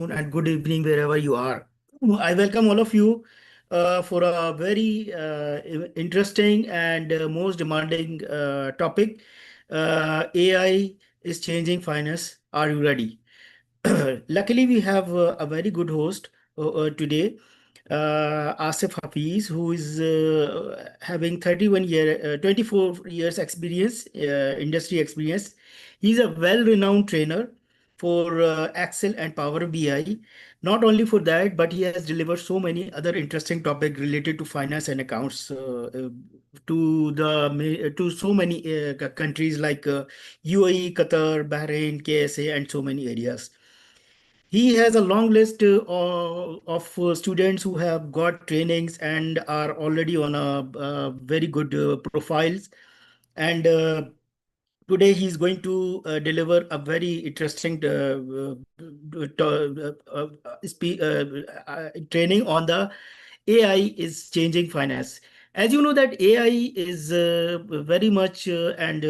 and good evening wherever you are. I welcome all of you for a very interesting and most demanding topic. AI is changing finance. Are you ready? Luckily, we have a very good host today, Asif Hafiz, who is having 24 years experience, industry experience. He's a well-renowned trainer for Excel and Power BI. Not only for that, but he has delivered so many other interesting topics related to finance and accounts to so many countries like UAE, Qatar, Bahrain, KSA, and so many areas. He has a long list of students who have got trainings and are already on a very good profiles. And today he's going to deliver a very interesting training on the AI is changing finance. As you know that AI is very much and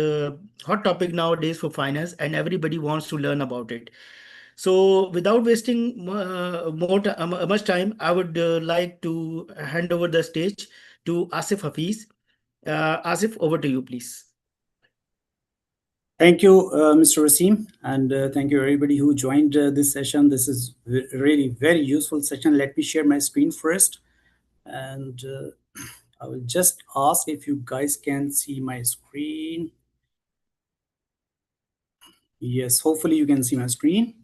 hot topic nowadays for finance, and everybody wants to learn about it. So, without wasting much time, I would like to hand over the stage to Asif Hafiz. Asif, over to you, please. Thank you, Mr. Rasim, and thank you everybody who joined this session. This is really very useful session. Let me share my screen first, and I will just ask if you guys can see my screen. Yes, hopefully you can see my screen.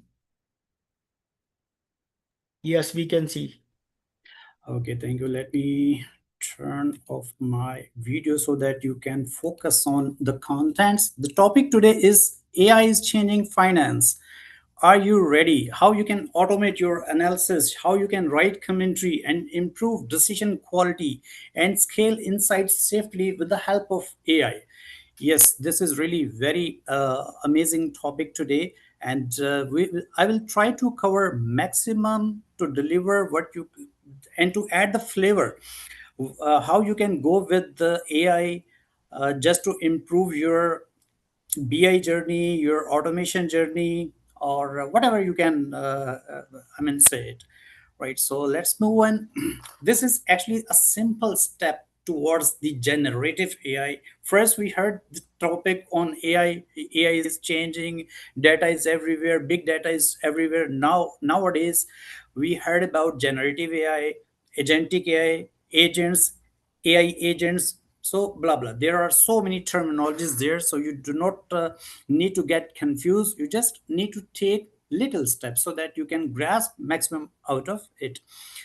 Yes, we can see. Okay, thank you. Let me turn off my video so that you can focus on the contents. The topic today is AI is changing finance. Are you ready? How you can automate your analysis, how you can write commentary and improve decision quality and scale insights safely with the help of AI. Yes, this is really very amazing topic today, and I will try to cover maximum to deliver what you and to add the flavor. How you can go with the AI just to improve your BI journey, your automation journey, or whatever you can, say it, right? So let's move on. This is actually a simple step towards the generative AI. First, we heard the topic on AI. AI is changing, data is everywhere, big data is everywhere. Nowadays, we heard about generative AI, agentic AI, agents, AI agents, so blah blah. There are so many terminologies there, so you do not need to get confused. You just need to take little steps so that you can grasp maximum out of it.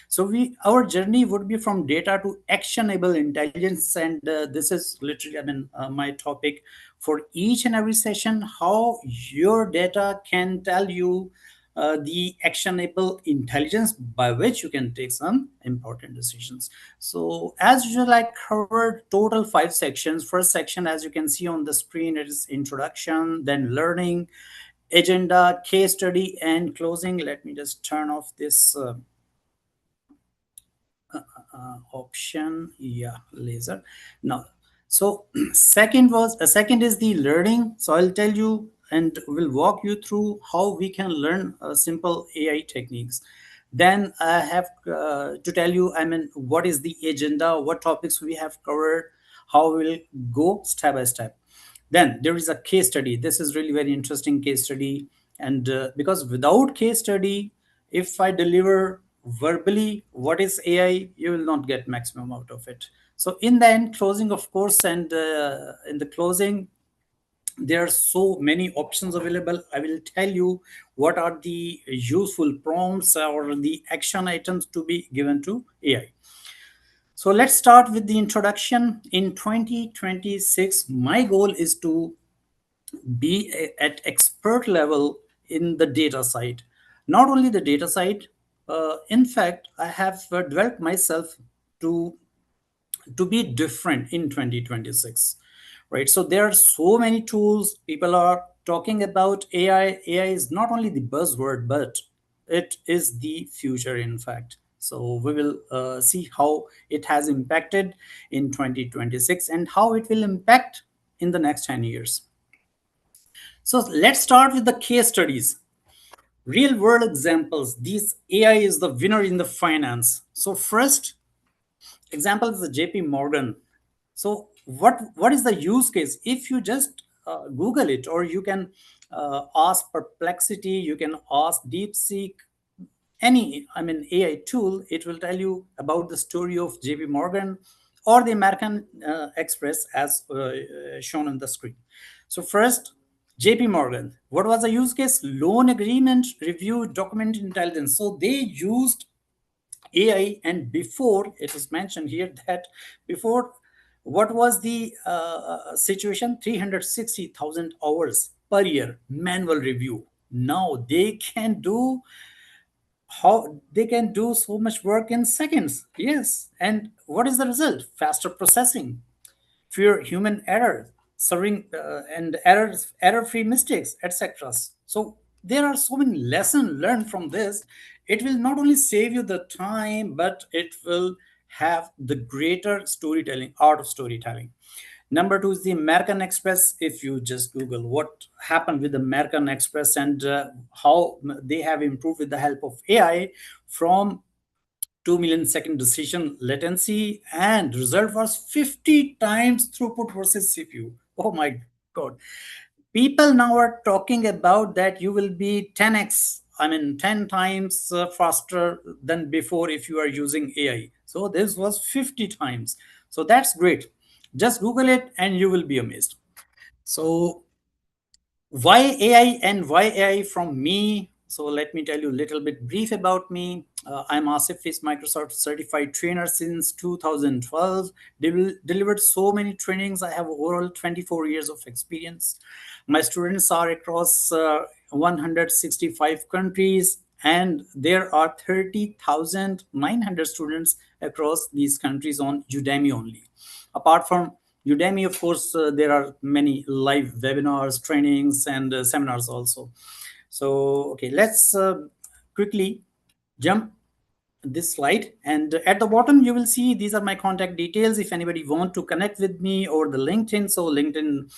So we our journey would be from data to actionable intelligence, and this is literally, my topic for each and every session: how your data can tell you the actionable intelligence by which you can take some important decisions. So as usual, I covered total 5 sections. First section, as you can see on the screen, it is introduction, then learning, agenda, case study, and closing. Let me just turn off this option. Yeah, laser. Now, so second is the learning. So I'll tell you and will walk you through how we can learn simple AI techniques. Then I have to tell you, what is the agenda, what topics we have covered, how we'll go step by step. Then there is a case study. This is really very interesting case study, and because without case study, if I deliver verbally what is AI, you will not get maximum out of it. So in the end, closing, of course, and in the closing, there are so many options available. I will tell you what are the useful prompts or the action items to be given to AI. So let's start with the introduction. In 2026, my goal is to be at expert level in the data side. Not only the data side, in fact, I have developed myself to to be different in 2026, right? So there are so many tools. People are talking about AI is not only the buzzword, but it is the future, in fact. So we will see how it has impacted in 2026 and how it will impact in the next 10 years. So let's start with the case studies. Real world examples. This AI is the winner in the finance. So first example is the JP Morgan. So what is the use case? If you just Google it, or you can ask Perplexity, you can ask DeepSeek, any, I mean, AI tool, it will tell you about the story of JP Morgan or the American Express, as shown on the screen. So first, JP Morgan, what was the use case? Loan agreement review, document intelligence. So they used AI. And before, it is mentioned here that before, what was the situation? 360,000 hours per year manual review. Now they can do, how they can do so much work in seconds. Yes. And what is the result? Faster processing, fewer human errors, serving and error-free mistakes, etc. So there are so many lessons learned from this. It will not only save you the time, but it will have the greater storytelling, art of storytelling. Number two is the American Express. If you just Google what happened with the American Express and how they have improved with the help of AI, from 2 million second decision latency, and result was 50 times throughput versus CPU. Oh my God. People now are talking about that you will be 10x, I mean 10 times faster than before if you are using AI. So this was 50 times. So that's great. Just Google it and you will be amazed. So why AI and why AI from me? So let me tell you a little bit brief about me. I'm Asif, is Microsoft certified trainer since 2012. Delivered so many trainings. I have overall 24 years of experience. My students are across 165 countries, and there are 30,900 students across these countries on Udemy only. Apart from Udemy, of course, there are many live webinars, trainings, and seminars also. So, okay, let's quickly jump this slide, and at the bottom you will see these are my contact details if anybody want to connect with me, or the LinkedIn. So LinkedIn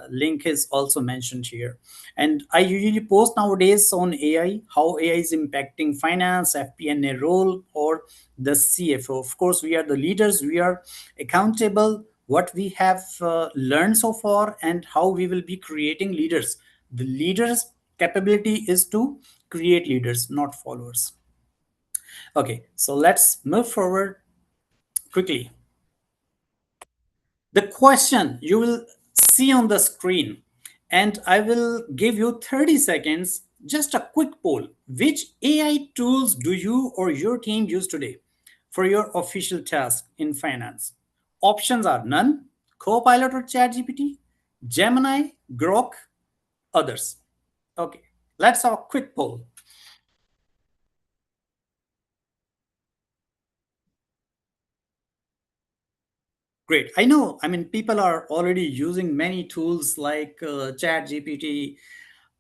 link is also mentioned here. And I usually post nowadays on AI, how AI is impacting finance, FP&A role, or the CFO. Of course, we are the leaders, we are accountable what we have learned so far, and how we will be creating leaders. The leaders capability is to create leaders, not followers. Okay, so let's move forward quickly. The question you will see on the screen, and I will give you 30 seconds, just a quick poll. Which AI tools do you or your team use today for your official task in finance? Options are none, Copilot or ChatGPT, Gemini, Grok, others. Okay, let's have a quick poll. Great. I know, I mean, people are already using many tools like ChatGPT,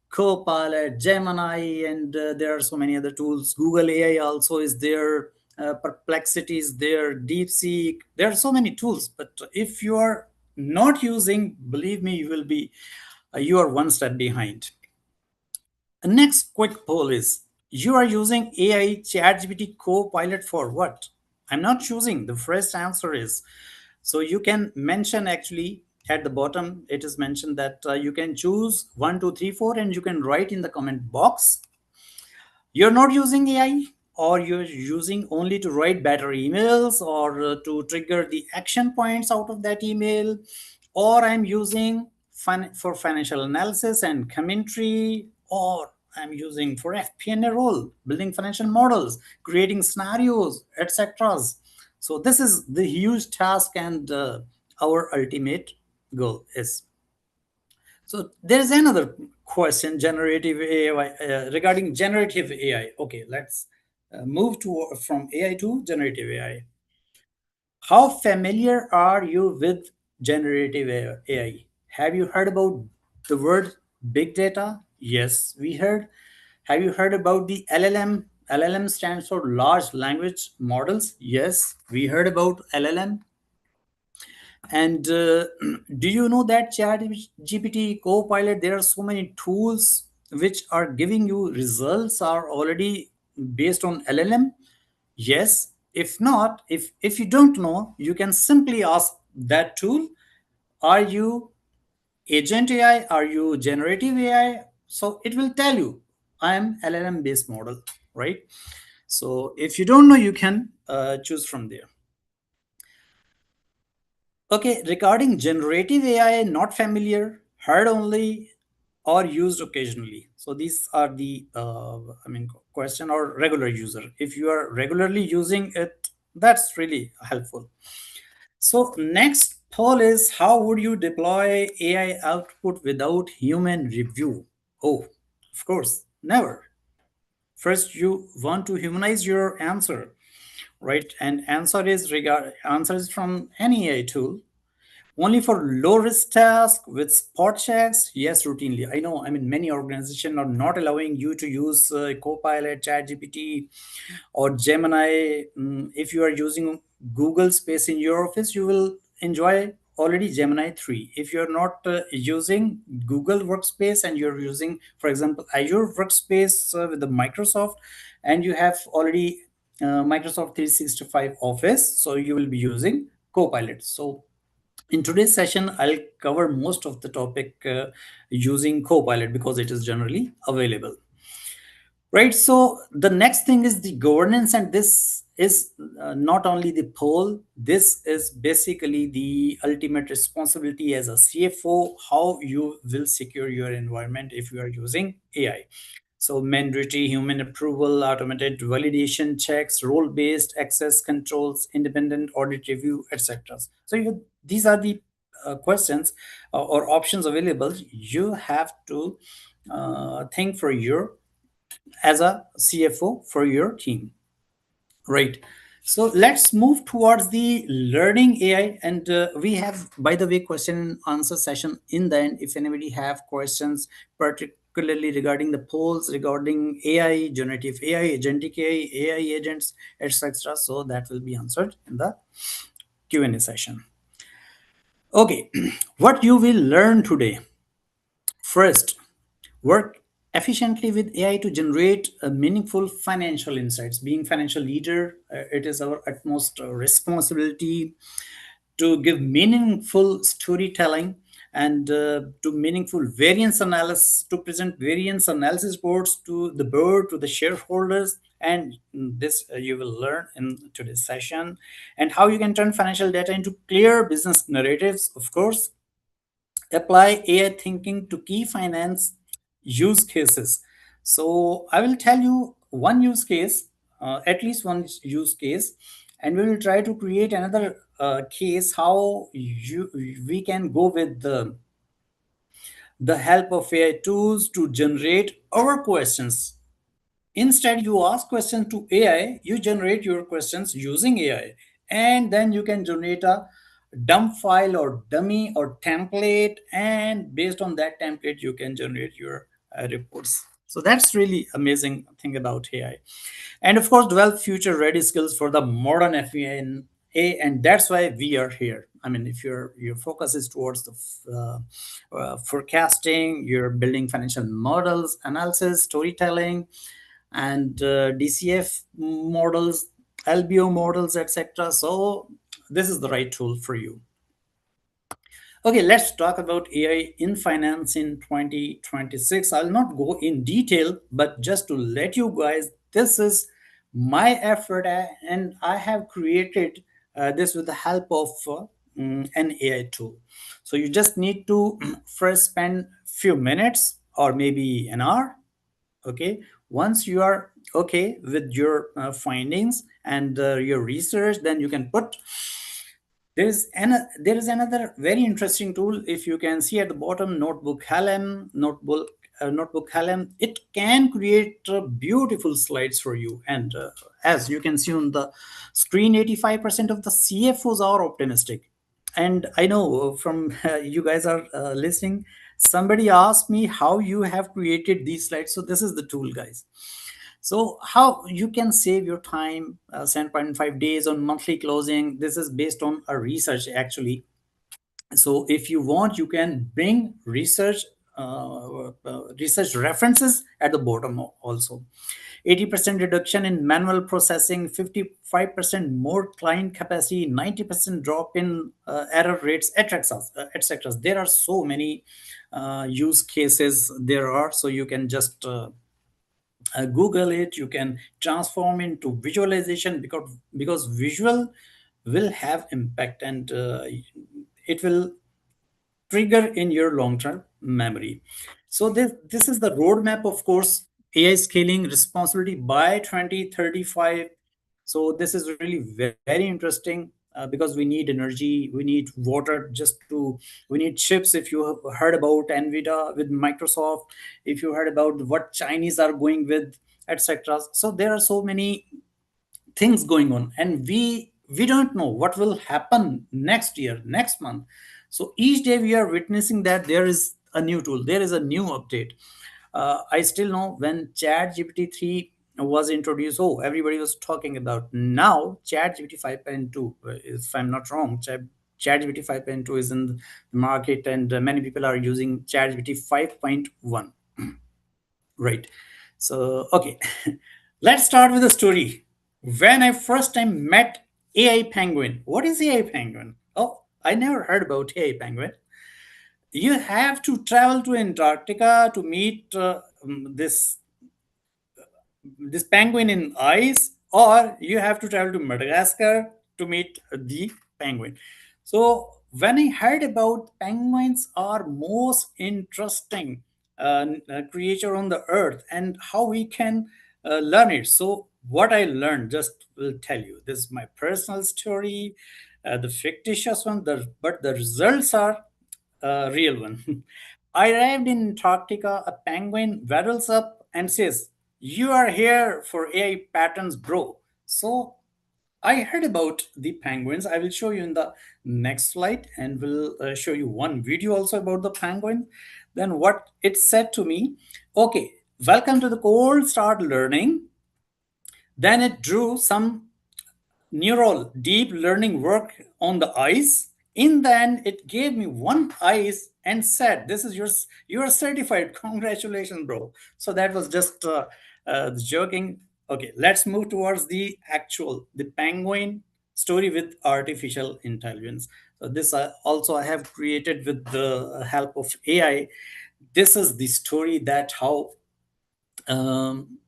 Copilot, Gemini, and there are so many other tools. Google AI also is there, Perplexity is there, DeepSeek. There are so many tools. But if you are not using, believe me, you will be, you are one step behind. The next quick poll is, you are using AI ChatGPT Copilot for what? I'm not choosing. The first answer is, so you can mention actually at the bottom, it is mentioned that you can choose 1, 2, 3, 4, and you can write in the comment box. You're not using AI, or you're using only to write better emails, or to trigger the action points out of that email, or I'm using for financial analysis and commentary, or I'm using for FP&A role, building financial models, creating scenarios, etc. So this is the huge task, and our ultimate goal is. So there is another question, generative AI, regarding generative AI. Okay, let's move to from AI to generative AI. How familiar are you with generative AI? Have you heard about the word big data? Yes, we heard. Have you heard about the LLM? LLM stands for large language models. Yes, we heard about LLM. And do you know that Chat GPT, Copilot, there are so many tools which are giving you results are already based on LLM? Yes. If not, if you don't know, you can simply ask that tool, are you agent AI? Are you generative AI? So it will tell you, I am LLM based model, right? So if you don't know, you can choose from there. Okay, regarding generative AI, not familiar, heard only, or used occasionally. So these are the, question or regular user. If you are regularly using it, that's really helpful. So next poll is, how would you deploy AI output without human review? Oh, of course, never. First, you want to humanize your answer, right? And answer is from any AI tool. Only for low risk tasks with spot checks, yes, routinely. I know, I mean, many organizations are not allowing you to use Copilot, ChatGPT, or Gemini. If you are using Google Space in your office, you will enjoy already Gemini 3. If you're not using Google Workspace and you're using, for example, Azure Workspace with the Microsoft, and you have already Microsoft 365 Office, so you will be using Copilot. So in today's session, I'll cover most of the topic using Copilot because it is generally available. Right. So the next thing is the governance, and this is not only the poll, this is basically the ultimate responsibility as a CFO, how you will secure your environment if you are using AI. So mandatory human approval, automated validation checks, role-based access controls, independent audit review, etc. So these are the questions or options available. You have to think for your as a CFO for your team, right? So let's move towards the learning AI, and we have, by the way, question and answer session in the end. If anybody have questions, particularly regarding the polls regarding AI, generative AI, agentic AI agents, etc., so that will be answered in the Q&A session. Okay, what you will learn today. First, work efficiently with AI to generate meaningful financial insights. Being financial leader, it is our utmost responsibility to give meaningful storytelling and to meaningful variance analysis, to present variance analysis reports to the board, to the shareholders. And this you will learn in today's session, and how you can turn financial data into clear business narratives, of course. Apply AI thinking to key finance use cases. So I will tell you one use case, at least one use case, and we will try to create another case how we can go with the help of AI tools to generate our questions. Instead, you ask questions to AI, you generate your questions using AI, and then you can generate a dump file or dummy or template, and based on that template, you can generate your reports. So that's really amazing thing about AI. And of course, develop future ready skills for the modern FEA, and that's why we are here. I mean, if your focus is towards the forecasting, you're building financial models, analysis, storytelling, and DCF models, LBO models, etc. So this is the right tool for you. Okay, let's talk about AI in finance in 2026. I'll not go in detail, but just to let you guys, this is my effort, and I have created this with the help of an AI tool. So you just need to first spend few minutes or maybe an hour. Okay, once you are okay with your findings and your research, then you can put, there is another very interesting tool. If you can see at the bottom, Notebook Helm, it can create beautiful slides for you. And as you can see on the screen, 85% of the CFOs are optimistic. And I know from you guys are listening, somebody asked me how you have created these slides. So this is the tool, guys. So how you can save your time, 7.5 days on monthly closing. This is based on a research actually. So if you want, you can bring research research references at the bottom also. 80% reduction in manual processing, 55% more client capacity, 90% drop in error rates, etc. etc. There are so many use cases there are, so you can just Google it. You can transform into visualization, because visual will have impact, and it will trigger in your long-term memory. So this is the roadmap, of course. AI scaling responsibility by 2035. So this is really very interesting, because we need energy, we need water, we need chips. If you have heard about Nvidia with Microsoft, if you heard about what Chinese are going with, etc. So there are so many things going on, and we don't know what will happen next year, next month. So each day we are witnessing that there is a new tool, there is a new update. I still know when Chat GPT 3 was introduced, oh, everybody was talking about. Now Chat GPT 5.2, if I'm not wrong, Chat GPT 5.2 is in the market, and many people are using Chat GPT 5.1. Right. So, okay, let's start with a story. When I first time met AI Penguin, what is AI Penguin? Oh, I never heard about AI Penguin. You have to travel to Antarctica to meet this penguin in ice, or you have to travel to Madagascar to meet the penguin. So when I heard about penguins are most interesting creature on the earth, and how we can learn it. So what I learned, just will tell you. This is my personal story, the fictitious one, but the results are real one. I arrived in Antarctica. A penguin waddles up and says, "You are here for AI patterns, bro." So I heard about the penguins. I will show you in the next slide, and will show you one video also about the penguin. Then what it said to me: okay, welcome to the cold start learning. Then it drew some neural deep learning work on the ice. In the end, it gave me one ice and said, "This is yours. You are certified. Congratulations, bro." So that was just joking. Okay, let's move towards the penguin story with artificial intelligence. So this also I have created with the help of AI. This is the story that how um,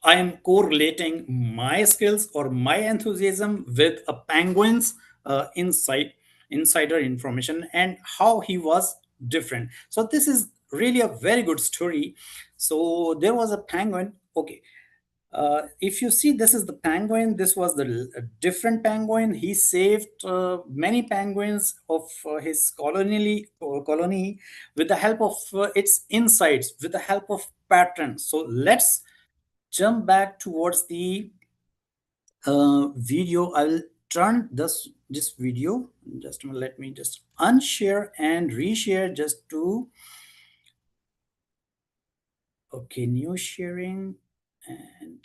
I am correlating my skills or my enthusiasm with a penguin's insider information, and how he was different. So this is really a very good story. So there was a penguin. Okay, if you see, this is the penguin. This was the different penguin. He saved many penguins of his colony with the help of its insights, with the help of patterns. So let's jump back towards the video. I will turn this video. Just a minute, let me just unshare and reshare just to. Okay, new sharing, and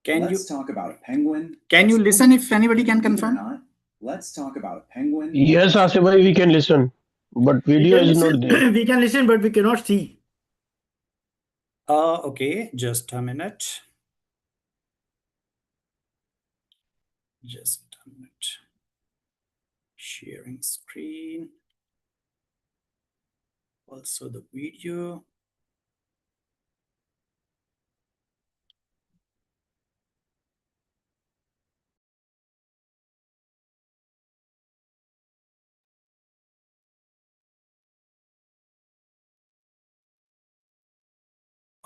Let's talk about a penguin. Can you listen if anybody can Believe it or confirm? not, let's talk about a penguin. Yes, Asif bhai, we can listen, but We video can is not listen, there. we can listen, but we cannot see. Okay, just a minute. Just a minute. Sharing screen. Also the video.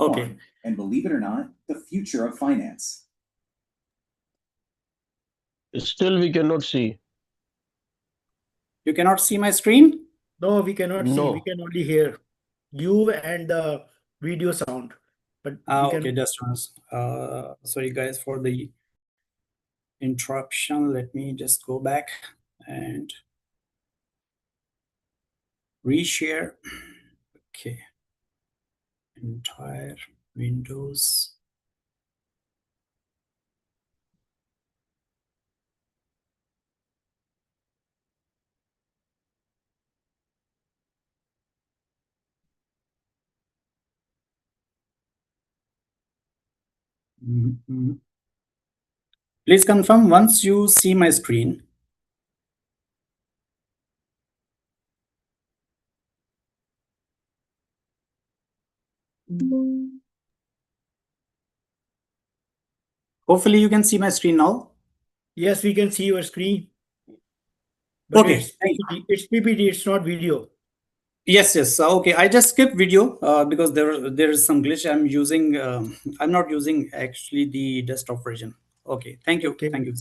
Okay. And believe it or not, the future of finance. Still, we cannot see. You cannot see my screen? No, we cannot see. We No. can only hear you and the video sound. But we Okay, can. just once. Sorry guys for the interruption. Let me just go back and reshare. Okay. Entire Windows. Please confirm once you see my screen. Hopefully you can see my screen now. Yes, we can see your screen. But Okay. It's PPT, it's not video. Yes. Okay, I just skipped video because there is some glitch. I'm not using actually the desktop version. Okay, thank you. Okay. Thank you.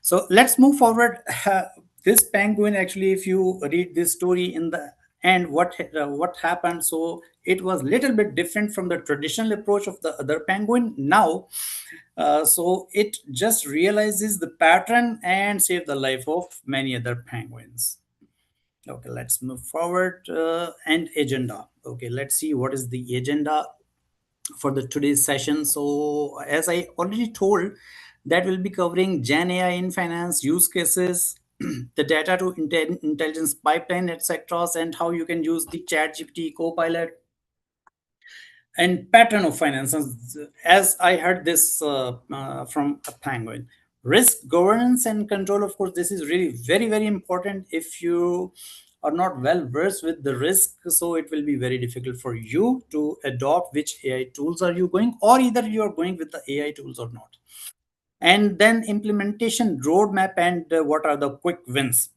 So let's move forward. This penguin, actually, if you read this story in the end, what happened? So it was little bit different from the traditional approach of the other penguin. Now, so it just realizes the pattern and save the life of many other penguins. Okay, let's move forward. And agenda. Okay, let's see what is the agenda for the today's session. So as I already told, that will be covering Gen AI in finance use cases, the data to intelligence pipeline, etc., and how you can use the ChatGPT Copilot and pattern of finance. As I heard this from a penguin. Risk governance and control, of course, this is really very, very important. If you are not well versed with the risk, so it will be very difficult for you to adopt which AI tools are you going, or either you are going with the AI tools or not. And then implementation roadmap and what are the quick wins.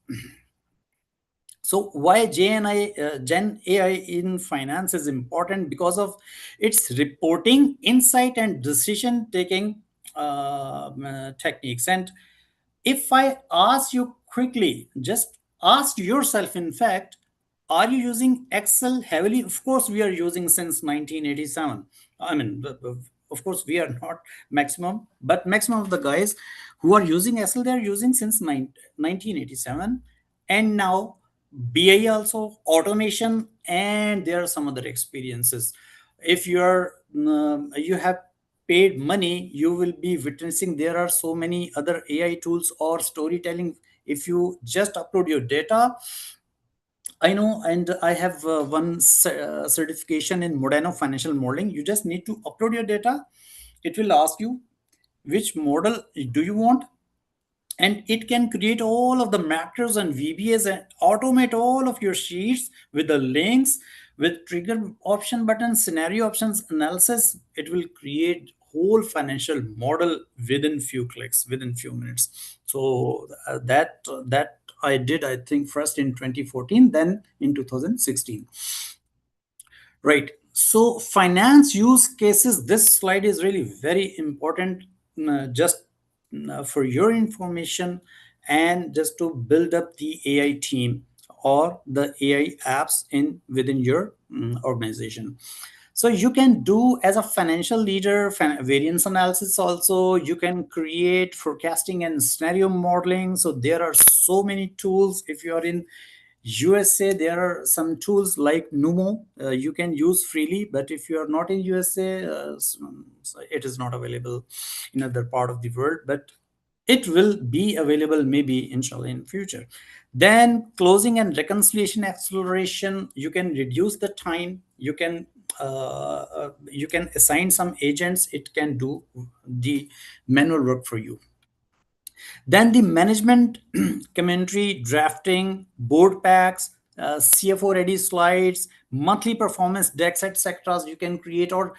So why Gen AI in finance is important? Because of its reporting, insight, and decision taking techniques. And if I ask you quickly, just ask yourself, in fact, are you using Excel heavily? Of course, we are using since 1987. I mean, of course, we are not maximum, but maximum of the guys who are using Excel, they are using since 1987. And now BI also, automation, and there are some other experiences. If you have paid money, you will be witnessing there are so many other AI tools or storytelling. If you just upload your data, I know, and I have one certification in Modano financial modeling. You just need to upload your data. It will ask you which model do you want, and it can create all of the macros and VBAs and automate all of your sheets with the links, with trigger option buttons, scenario options analysis. It will create whole financial model within few clicks, within few minutes. So that I did, I think, first in 2014, then in 2016. Right. So finance use cases, this slide is really very important, just for your information, and just to build up the AI team or the AI apps in within your organization. So you can do, as a financial leader, variance analysis also. You can create forecasting and scenario modeling. So there are so many tools. If you are in USA, there are some tools like Numo you can use freely, but if you are not in USA, so it is not available in other part of the world, but it will be available maybe inshallah in future. Then closing and reconciliation acceleration, you can reduce the time. You can assign some agents. It can do the manual work for you. Then the management commentary, drafting, board packs, CFO ready slides, monthly performance decks, etc. You can create, or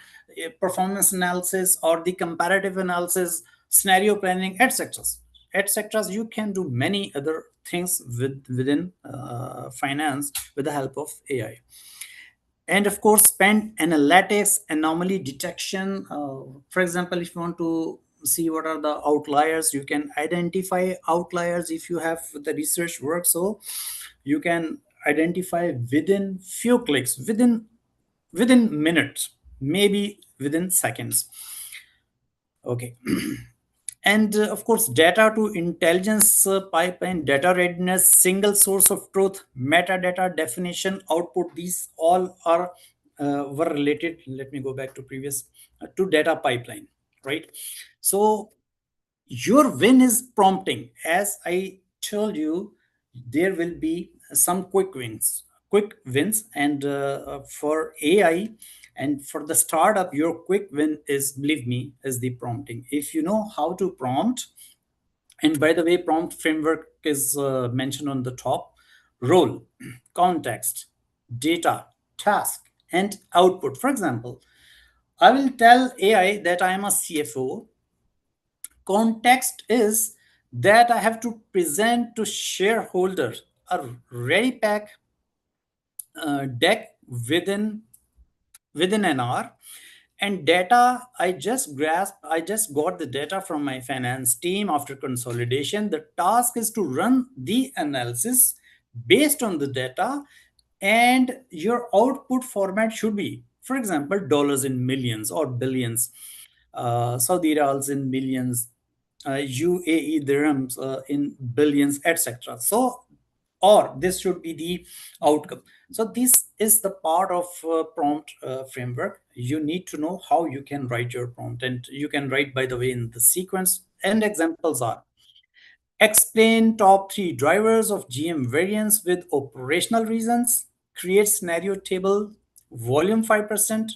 performance analysis, or the comparative analysis, scenario planning, etc. etc. You can do many other things within finance with the help of AI. And of course, spend analytics, anomaly detection. For example, if you want to see what are the outliers, you can identify outliers if you have the research work. So you can identify within few clicks, within minutes, maybe within seconds. Okay. And of course, data to intelligence pipeline, data readiness, single source of truth, metadata definition, output, these all are were related. Let me go back to previous, to data pipeline, right? So your win is prompting. As I told you, there will be some quick wins. quick wins. And for AI and for the startup, your quick win is, believe me, is the prompting. If you know how to prompt, and by the way, prompt framework is mentioned on the top: role, context, data, task, and output. For example, I will tell AI that I am a CFO. Context is that I have to present to shareholders a ready pack deck within an hour. And data, I just got the data from my finance team after consolidation. The task is to run the analysis based on the data, and your output format should be, for example, dollars in millions or billions, Saudi riyals in millions, UAE dirhams in billions, etc. So, or this should be the outcome. So this is the part of prompt framework. You need to know how you can write your prompt, and you can write, by the way, in the sequence. And examples are: explain top 3 drivers of GM variance with operational reasons, create scenario table, volume 5%,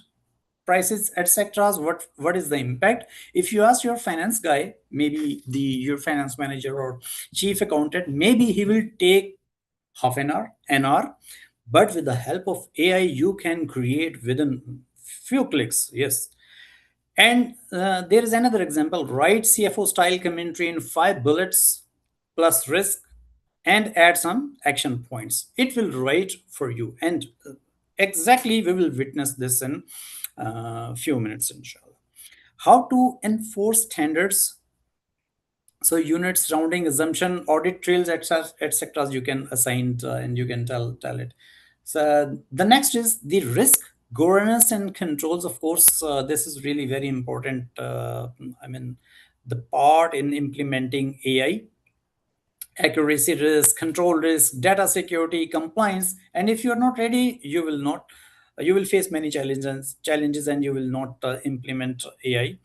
prices, etc. What is the impact? If you ask your finance guy, maybe your finance manager or chief accountant, maybe he will take half an hour, but with the help of AI, you can create within few clicks. Yes. And there is another example: write CFO style commentary in 5 bullets plus risk, and add some action points. It will write for you. And exactly, we will witness this in a few minutes, inshallah. How to enforce standards? So units, rounding, assumption, audit trails, etc. You can assign and you can tell it. So the next is the risk governance and controls. Of course, this is really very important. I mean, the part in implementing AI: accuracy risk, control risk, data security, compliance. And if you are not ready, you will face many challenges, and you will not implement AI.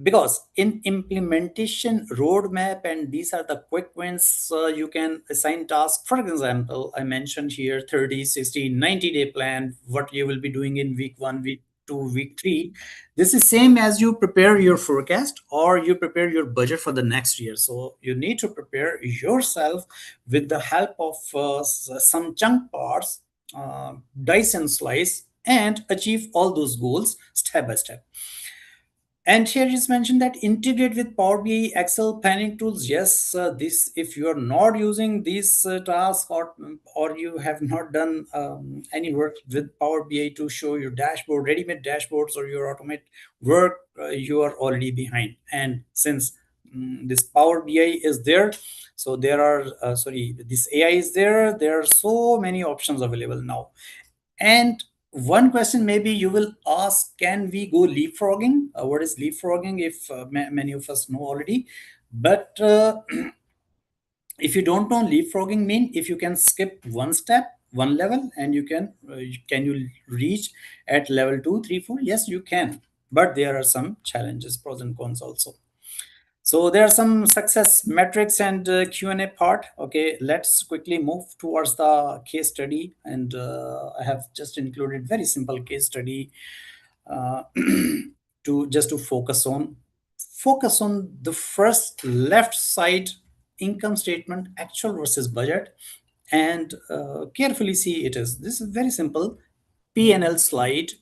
Because in implementation roadmap, and these are the quick wins, you can assign tasks. For example, I mentioned here 30, 60, 90-day plan, what you will be doing in week 1, week 2, week 3. This is same as you prepare your forecast or you prepare your budget for the next year. So you need to prepare yourself with the help of some chunk parts, dice and slice, and achieve all those goals step by step. And here is mentioned that integrate with Power BI, Excel, planning tools. Yes, this, if you are not using these tasks, or you have not done any work with Power BI to show your dashboard, ready-made dashboards, or your automate work, you are already behind. And since this Power BI is there, so there are this AI is there. There are so many options available now. And one question maybe you will ask: can we go leapfrogging? What is leapfrogging? If many of us know already, but if you don't know, leapfrogging mean if you can skip one step, one level, and you can you reach at level 2, 3, 4? Yes, you can, but there are some challenges, pros and cons also. So there are some success metrics and Q&A part. Okay, let's quickly move towards the case study. And I have just included very simple case study to focus on. Focus on the first left side, income statement, actual versus budget, and carefully see it is. This is very simple P&L slide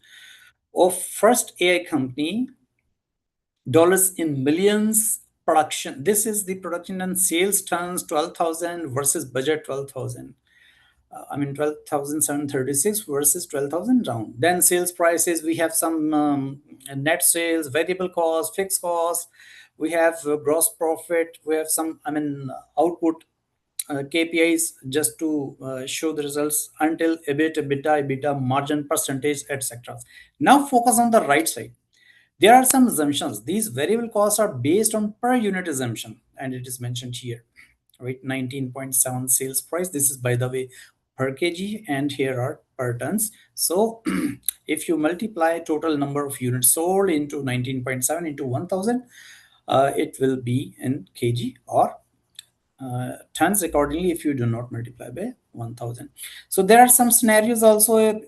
of first AI company, dollars in millions. Production, this is the production and sales tons, 12,000 versus budget 12,000. 12,736 versus 12,000 round. Then sales prices, we have some net sales, variable cost, fixed cost. We have gross profit. We have some, output KPIs just to show the results until EBIT, EBITDA, margin percentage, etc. Now focus on the right side. There are some assumptions. These variable costs are based on per unit assumption, and it is mentioned here, right? 19.7 sales price. This is, by the way, per kg, and here are per tons. So if you multiply total number of units sold into 19.7 into 1000, it will be in kg or tons accordingly if you do not multiply by 1000. So there are some scenarios also,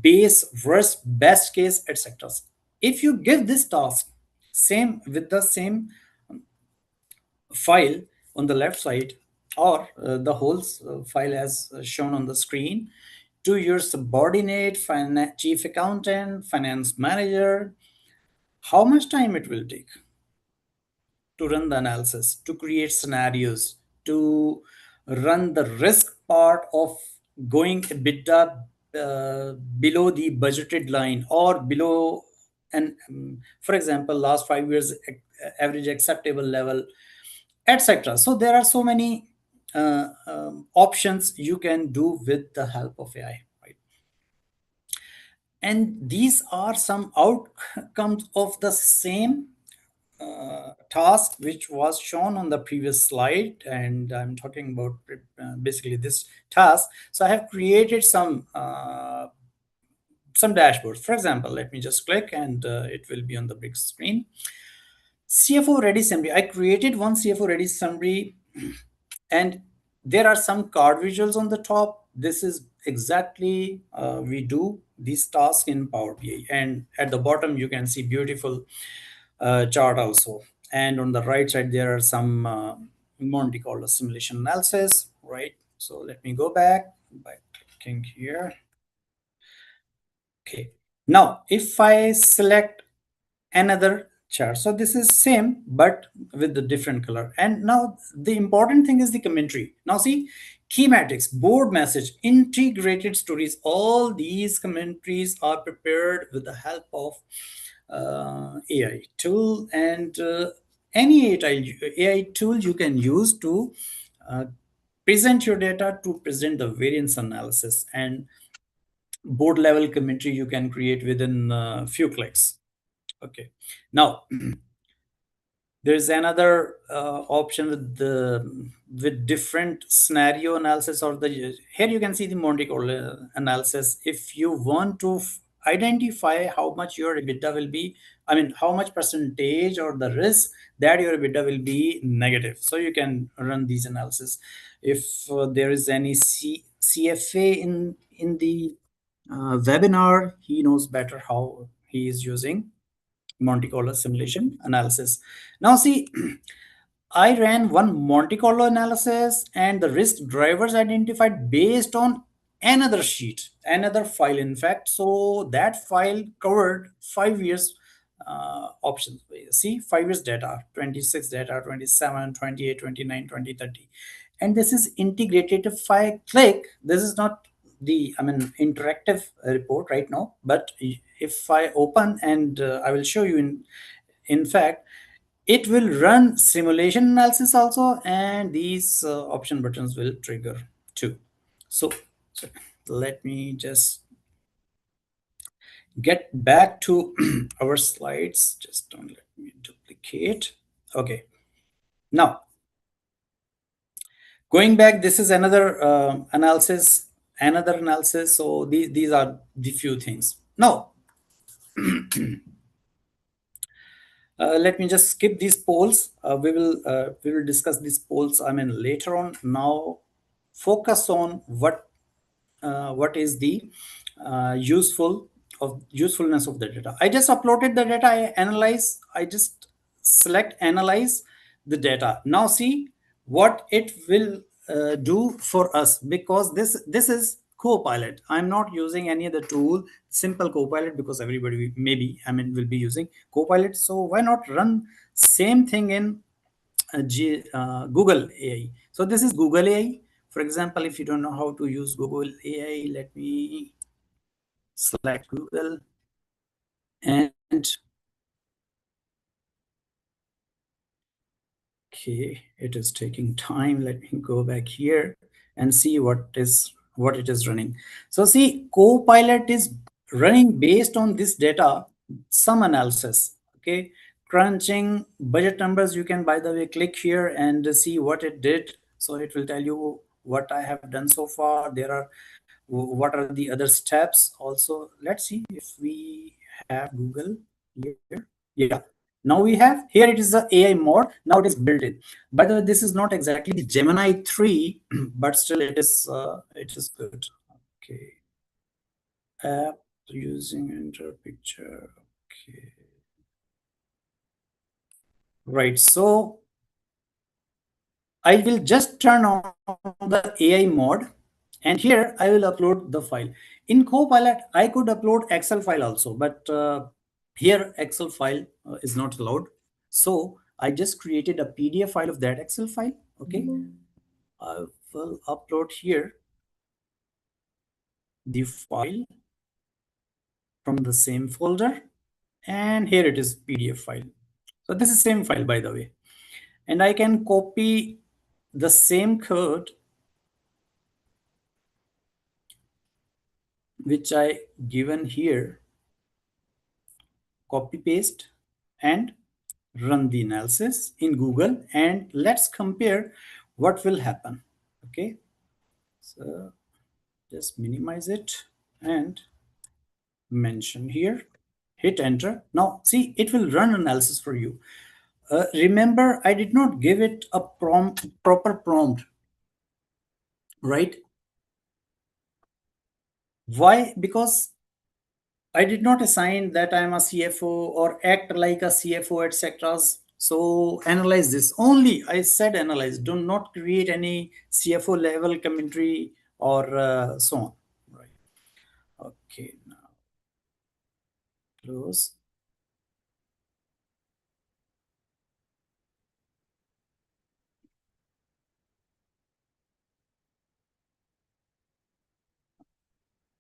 base, worst, best case, etc. If you give this task same with the same file on the left side, or the whole file as shown on the screen, to your subordinate, chief accountant, finance manager, how much time it will take to run the analysis, to create scenarios, to run the risk part of going EBITDA below the budgeted line or below, and for example, last 5 years average acceptable level, etc. So there are so many options you can do with the help of AI, right? And these are some outcomes of the same task which was shown on the previous slide, and I'm talking about basically this task. So I have created some dashboards. For example, let me just click and it will be on the big screen. CFO ready summary. I created one CFO ready summary, and there are some card visuals on the top. This is exactly we do these tasks in Power BI, and at the bottom you can see beautiful chart also. And on the right side there are some Monte Carlo simulation analysis, right? So let me go back by clicking here. Okay, now if I select another chart, so this is same but with the different color. And now the important thing is the commentary. Now see, key metrics, board message, integrated stories, all these commentaries are prepared with the help of AI tool, and any AI tool you can use to present your data, to present the variance analysis, and board level commentary you can create within a few clicks. Okay, now there's another option with different scenario analysis, or the here you can see the Monte Carlo analysis. If you want to identify how much your EBITDA will be, I mean how much percentage or the risk that your EBITDA will be negative, so you can run these analysis. If there is any CFA in the webinar, he knows better how he is using Monte Carlo simulation analysis. Now see, I ran one Monte Carlo analysis and the risk drivers identified based on another sheet, another file in fact. So that file covered 5 years options. See, 5 years data, 26 data, 27, 28, 29, 20, 30. And this is integrated. If I click, this is not the interactive report right now, but if I open and I will show you in fact it will run simulation analysis also, and these option buttons will trigger too. So let me just get back to our slides. Just don't let me duplicate. Okay, now going back, this is another analysis. So these are the few things. Now let me just skip these polls. We will discuss these polls later on. Now focus on what is the usefulness of the data. I just uploaded the data. I analyze. I just select analyze the data. Now see what it will do for us, because this is Copilot. I'm not using any other tool, simple Copilot, because everybody maybe will be using Copilot. So why not run same thing in Google AI? So this is Google AI. For example, if you don't know how to use Google AI, let me select Google, and okay, it is taking time. Let me go back here and see what it is running. So see, Copilot is running based on this data, some analysis. Okay, crunching budget numbers. You can, by the way, click here and see what it did. So it will tell you what I have done so far. What are the other steps also. Let's see if we have Google here. Yeah, Now we have here, it is the AI mode. Now it is built in. By the way, this is not exactly the Gemini 3, but still it is good. Okay. App using enter picture. Okay. Right. So I will just turn on the AI mode, and here I will upload the file. In Copilot, I could upload Excel file also, but here Excel file is not allowed. So I just created a PDF file of that Excel file. Okay. I will upload here the file from the same folder, and here it is PDF file. So this is same file, by the way, and I can copy the same code which I given here, copy paste and run the analysis in Google, and let's compare what will happen. Okay, so just minimize it and mention here, hit enter. Now see, it will run analysis for you. Remember, I did not give it a proper prompt, right? Why? Because I did not assign that I'm a CFO or act like a CFO, etc. So analyze this. Only I said analyze. Do not create any CFO level commentary or so on. Right. Okay. Now close.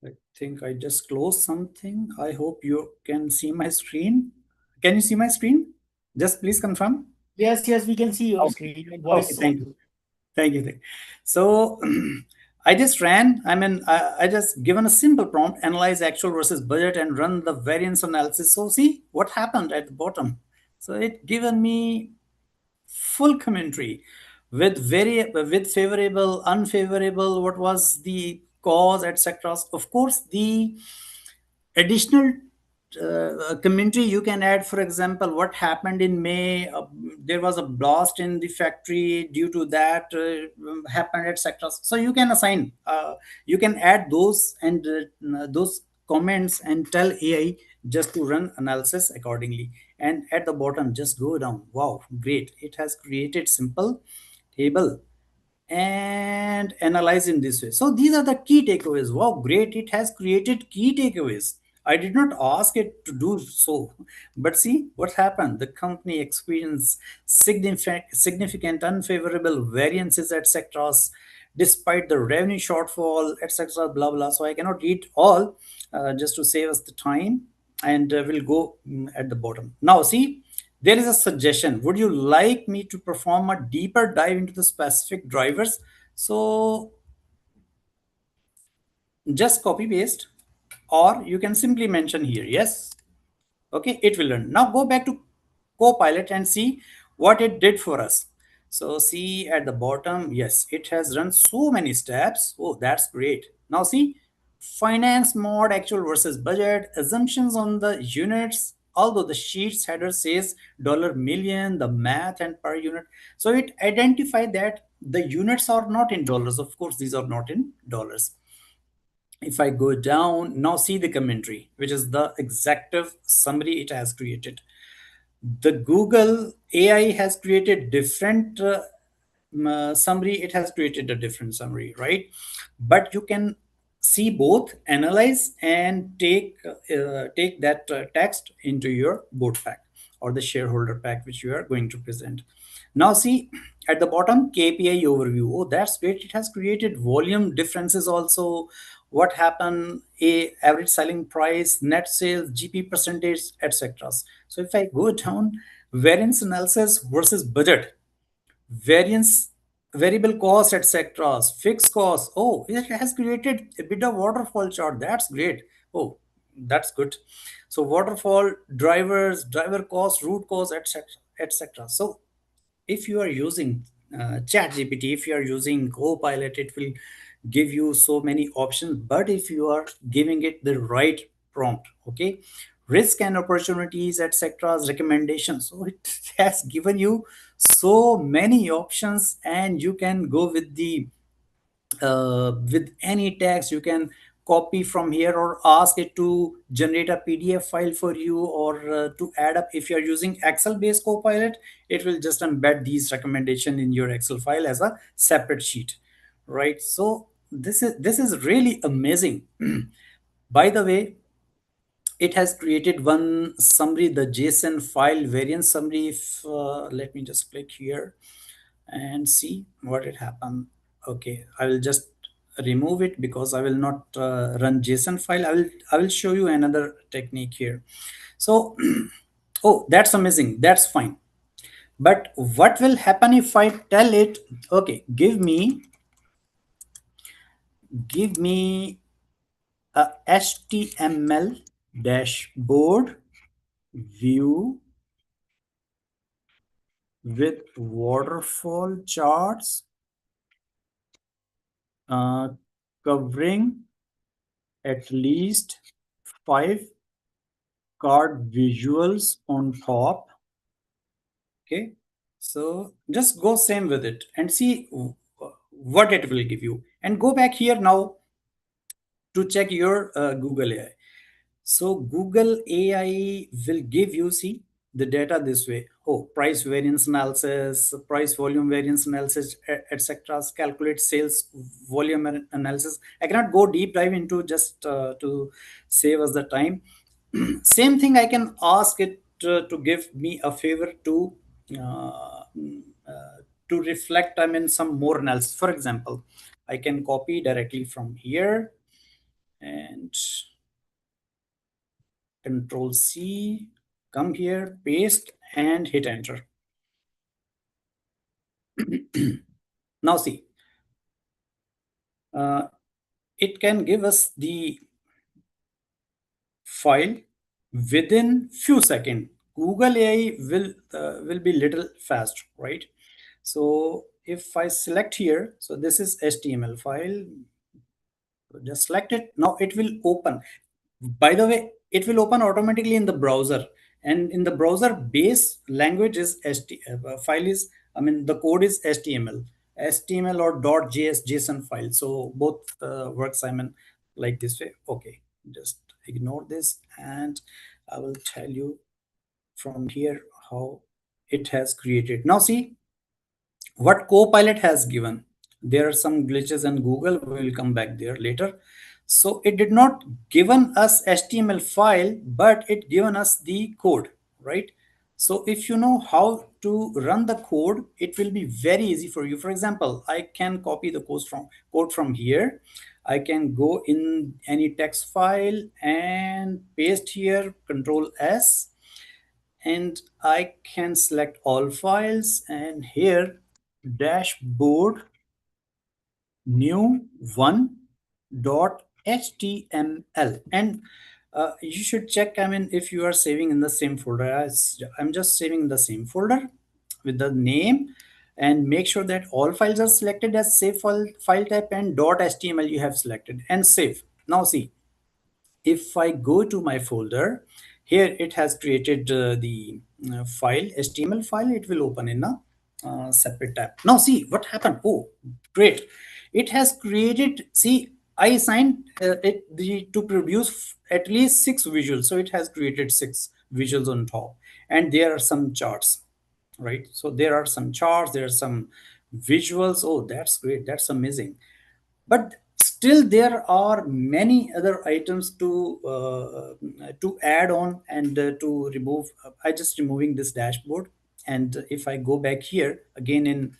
I think I just closed something. I hope you can see my screen. Can you see my screen? Just please confirm. Yes, yes, we can see your Okay. screen and Okay. voice. Thank you. Thank you. So I just ran, I just given a simple prompt, analyze actual versus budget and run the variance analysis. So see what happened at the bottom. So it given me full commentary with favorable, unfavorable, what was the cause, etc. Of course, the additional commentary you can add, for example, what happened in May, there was a blast in the factory, due to that happened, etc. So you can assign, you can add those and those comments and tell AI just to run analysis accordingly. And at the bottom, just go down. Wow, great, it has created simple table and analyze in this way. So these are the key takeaways. Wow, great, it has created key takeaways. I did not ask it to do so, but see what happened. The company experienced significant unfavorable variances, etc., despite the revenue shortfall, etc., blah blah. So I cannot read all, just to save us the time, and we'll go at the bottom. Now see, there is a suggestion. Would you like me to perform a deeper dive into the specific drivers? So just copy paste, or you can simply mention here, yes. Okay, it will learn. Now go back to Copilot and see what it did for us. So see at the bottom, yes, it has run so many steps. Oh, that's great. Now see, finance mode, actual versus budget, assumptions on the units, although the sheets header says $million, the math and per unit. So it identified that the units are not in dollars. Of course, these are not in dollars. If I go down, now see the commentary, which is the executive summary it has created. The Google AI has created different summary. It has created a different summary, right? But you can see both, analyze and take that text into your board pack or the shareholder pack which you are going to present. Now see at the bottom, KPI overview. Oh, that's great. It has created volume differences also. What happened, a average selling price, net sales, GP percentage, etc. So if I go down, variance analysis versus budget, variance, variable cost, etc., fixed cost. Oh, it has created a bit of waterfall chart. That's great. Oh, that's good. So waterfall, drivers, driver cost, root cause, etc., etc. So if you are using chat gpt, if you are using Copilot, it will give you so many options. But if you are giving it the right prompt, okay, risk and opportunities, etc., recommendations. So it has given you so many options, and you can go with the with any text. You can copy from here or ask it to generate a PDF file for you, or to add up. If you're using Excel based Copilot, it will just embed these recommendation in your Excel file as a separate sheet, right? So this is really amazing. By the way, it has created one summary, the JSON file variance summary. If let me just click here and see what it happened. Okay, I will just remove it because I will not run JSON file. I will show you another technique here. So oh, that's amazing, that's fine. But what will happen if I tell it, okay, give me a HTML dashboard view with waterfall charts covering at least 5 card visuals on top. Okay, so just go same with it and see what it will give you, and go back here now to check your Google AI. So Google AI will give you, see, the data this way. Oh, price variance analysis, price volume variance analysis, etc. Calculate sales volume analysis. I cannot go deep dive into, just to save us the time. Same thing, I can ask it to give me a favor uh, to reflect, I mean, some more analysis. For example, I can copy directly from here and Control C, come here, paste, and hit enter. Now see, it can give us the file within few seconds. Google AI will be little fast, right? So if I select here, so this is HTML file, just select it. Now it will open. By the way, it will open automatically in the browser, and in the browser base language is file is, I mean, the code is HTML or .json file. So both works, I mean, like this way. Okay, just ignore this, and I will tell you from here how it has created. Now see what Copilot has given. There are some glitches in Google. We will come back there later. So it did not given us HTML file, but it given us the code, right? So if you know how to run the code, it will be very easy for you. For example, I can copy the code from here. I can go in any text file and paste here, Control S, and I can select all files, and here dashboard new one dot html, and you should check, I mean, if you are saving in the same folder as I'm just saving in the same folder with the name, and make sure that all files are selected as save file type, and .html you have selected, and save. Now see, if I go to my folder, here it has created the file, HTML file. It will open in a separate tab. Now see what happened. Oh, great. It has created, see, I assigned to produce at least 6 visuals. So it has created 6 visuals on top. And there are some charts, right? So there are some charts, there are some visuals. Oh, that's great. That's amazing. But still there are many other items to add on and to remove. I just removing this dashboard, and if I go back here again in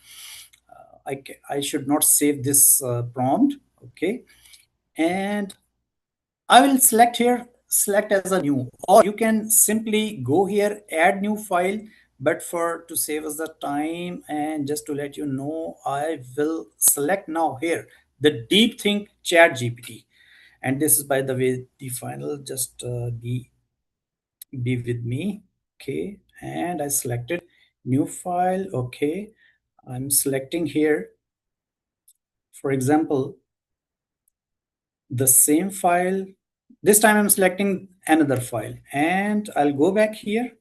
I should not save this prompt. Okay, and I will select here, select as a new, or you can simply go here, add new file. But for to save us the time and just to let you know, I will select now here the DeepThink Chat GPT. And this is, by the way, the final, just be with me. Okay, and I selected new file. Okay, I'm selecting here, for example, the same file. This time I'm selecting another file, and I'll go back here,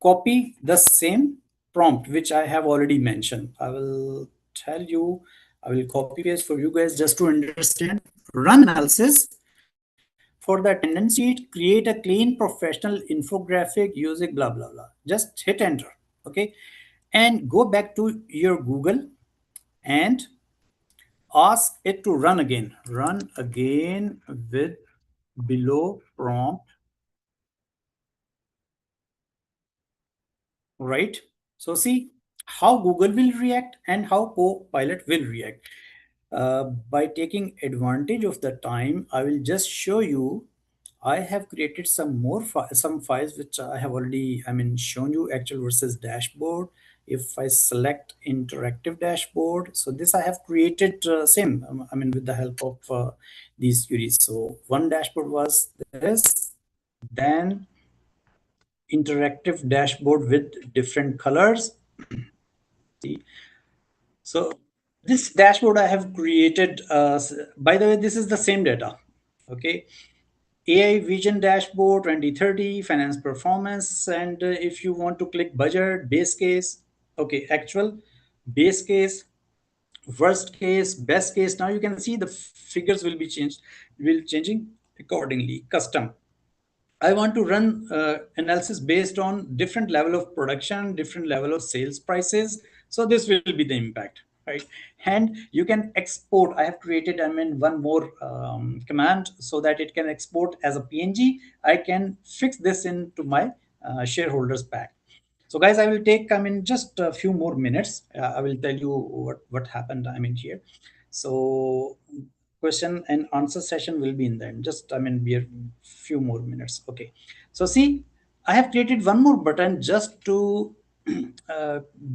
copy the same prompt which I have already mentioned. I will tell you, I will copy paste for you guys just to understand. Run analysis. For the attendance sheet, create a clean professional infographic using blah blah blah. Just hit enter. Okay, and go back to your Google and ask it to run again. Run again with below prompt, right? So see how Google will react and how Copilot will react. By taking advantage of the time, I will just show you. I have created some more some files which I have already, shown you, actual versus dashboard. If I select interactive dashboard, so this I have created same, with the help of these queries. So one dashboard was this, then interactive dashboard with different colors. See, so this dashboard I have created, by the way, this is the same data. Okay, AI Vision Dashboard 2030, finance performance, and if you want to click budget, base case, okay, actual, base case, worst case, best case. Now you can see the figures will be changing accordingly. Custom. I want to run analysis based on different level of production, different level of sales prices. So this will be the impact, right? And you can export. I have created, one more command so that it can export as a PNG. I can fix this into my shareholders pack. So guys, I will take, just a few more minutes. I will tell you what happened, here. So question and answer session will be in the end. Just, we are few more minutes. Okay. So see, I have created one more button just to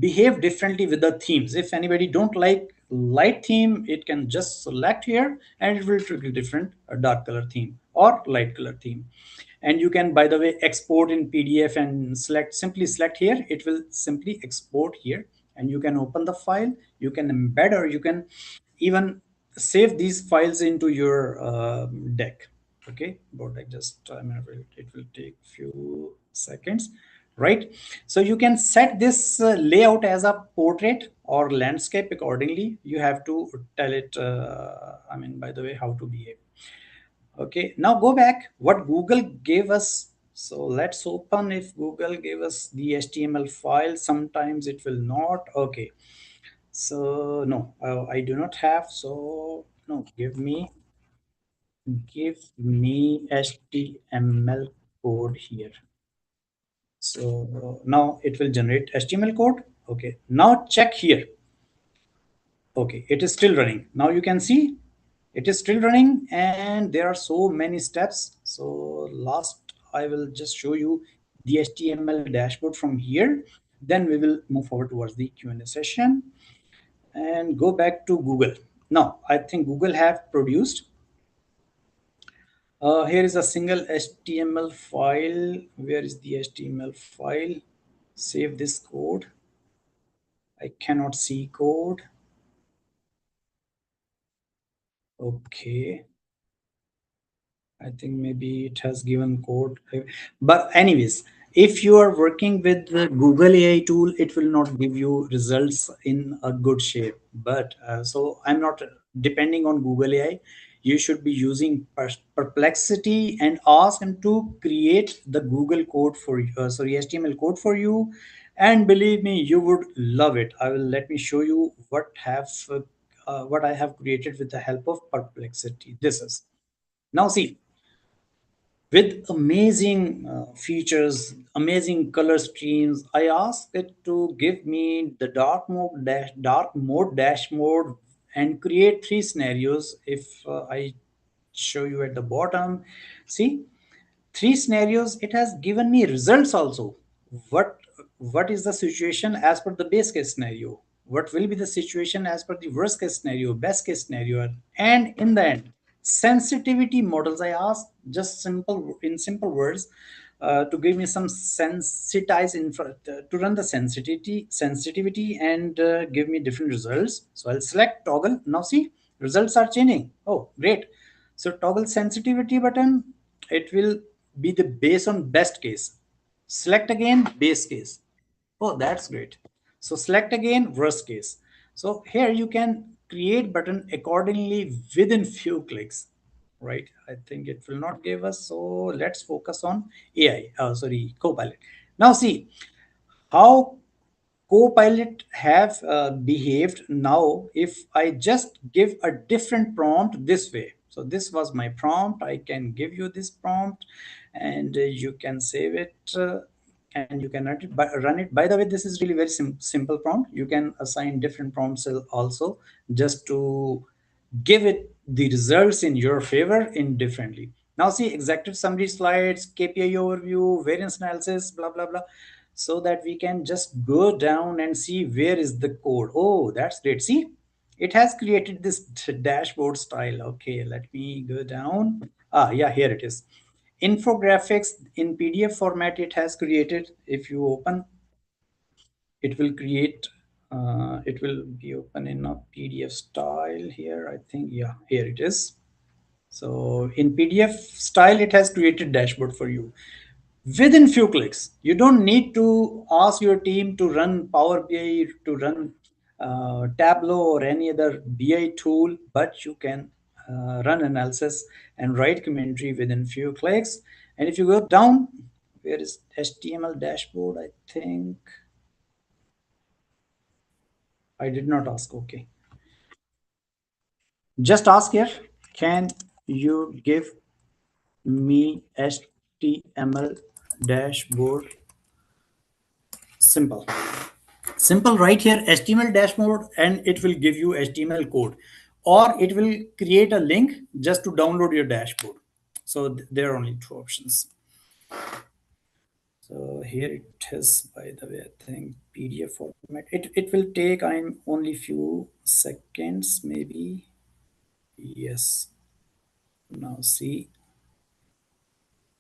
behave differently with the themes. If anybody don't like light theme, it can just select here and it will trigger different dark color theme or light color theme. And you can, by the way, export in PDF and simply select here. It will simply export here, and you can open the file, you can embed, or you can even save these files into your deck. Okay, but I just, it will take few seconds, right? So you can set this layout as a portrait or landscape accordingly. You have to tell it, by the way, how to behave. Okay, now go back what Google gave us. So let's open if Google gave us the HTML file. Sometimes it will not. Okay, so no, I do not have. So no, give me HTML code here. So now it will generate HTML code. Okay, now check here. Okay, it is still running. Now you can see it is still running, and there are so many steps. So last, I will just show you the HTML dashboard from here. Then we will move forward towards the Q&A session and go back to Google. Now, I think Google have produced. Here is a single HTML file. Where is the HTML file? Save this code. I cannot see code. Okay. I think maybe it has given code. But anyways, if you are working with the Google AI tool, it will not give you results in a good shape. But so I'm not depending on Google AI. You should be using Perplexity and ask them to create the Google code for you, HTML code for you. And believe me, you would love it. Let me show you what I have created with the help of Perplexity. This is, now see, with amazing features, amazing color schemes. I asked it to give me the dark mode dashboard and create 3 scenarios. If I show you at the bottom, see, 3 scenarios. It has given me results also. What is the situation as per the base case scenario? What will be the situation as per the worst case scenario, best case scenario? And in the end, sensitivity models, I asked just in simple words, to give me some sensitized info to run the sensitivity and give me different results. So I'll select toggle. Now see, results are changing. Oh, great. So toggle sensitivity button, it will be the based on best case. Select again, base case. Oh, that's great. So select again, worst case. So here you can create button accordingly within few clicks, right? I think it will not give us. So let's focus on AI, sorry, Copilot. Now see how Copilot have behaved now if I just give a different prompt this way. So this was my prompt. I can give you this prompt and you can save it and you can run it. By the way, this is really very simple prompt. You can assign different prompts also just to give it the results in your favor indifferently. Now see executive summary slides, KPI overview, variance analysis, blah, blah, blah, so that we can just go down and see where is the code. Oh, that's great. See, it has created this dashboard style. Okay, let me go down. Ah, yeah, here it is. Infographics in PDF format it has created. If you open, it will create, it will be open in a PDF style here. I think, yeah, here it is. So in PDF style, it has created dashboard for you within few clicks. You don't need to ask your team to run Power BI, to run Tableau or any other BI tool, but you can run analysis and write commentary within few clicks. And if you go down, where is HTML dashboard? I think I did not ask. Okay. Just ask here, can you give me HTML dashboard? Simple right here, HTML dashboard, and it will give you HTML code, or it will create a link just to download your dashboard. So there are only two options. So here it is, by the way, I think PDF format. It will take only few seconds, maybe. Yes. Now see.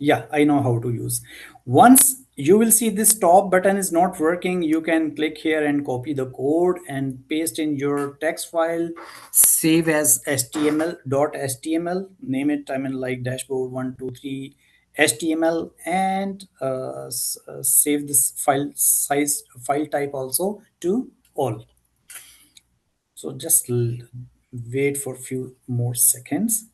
Yeah, I know how to use. Once you will see this top button is not working, you can click here and copy the code and paste in your text file, save as html.html, name it, I mean, like dashboard 123 HTML, and save this file size, file type also to all. So just wait for a few more seconds.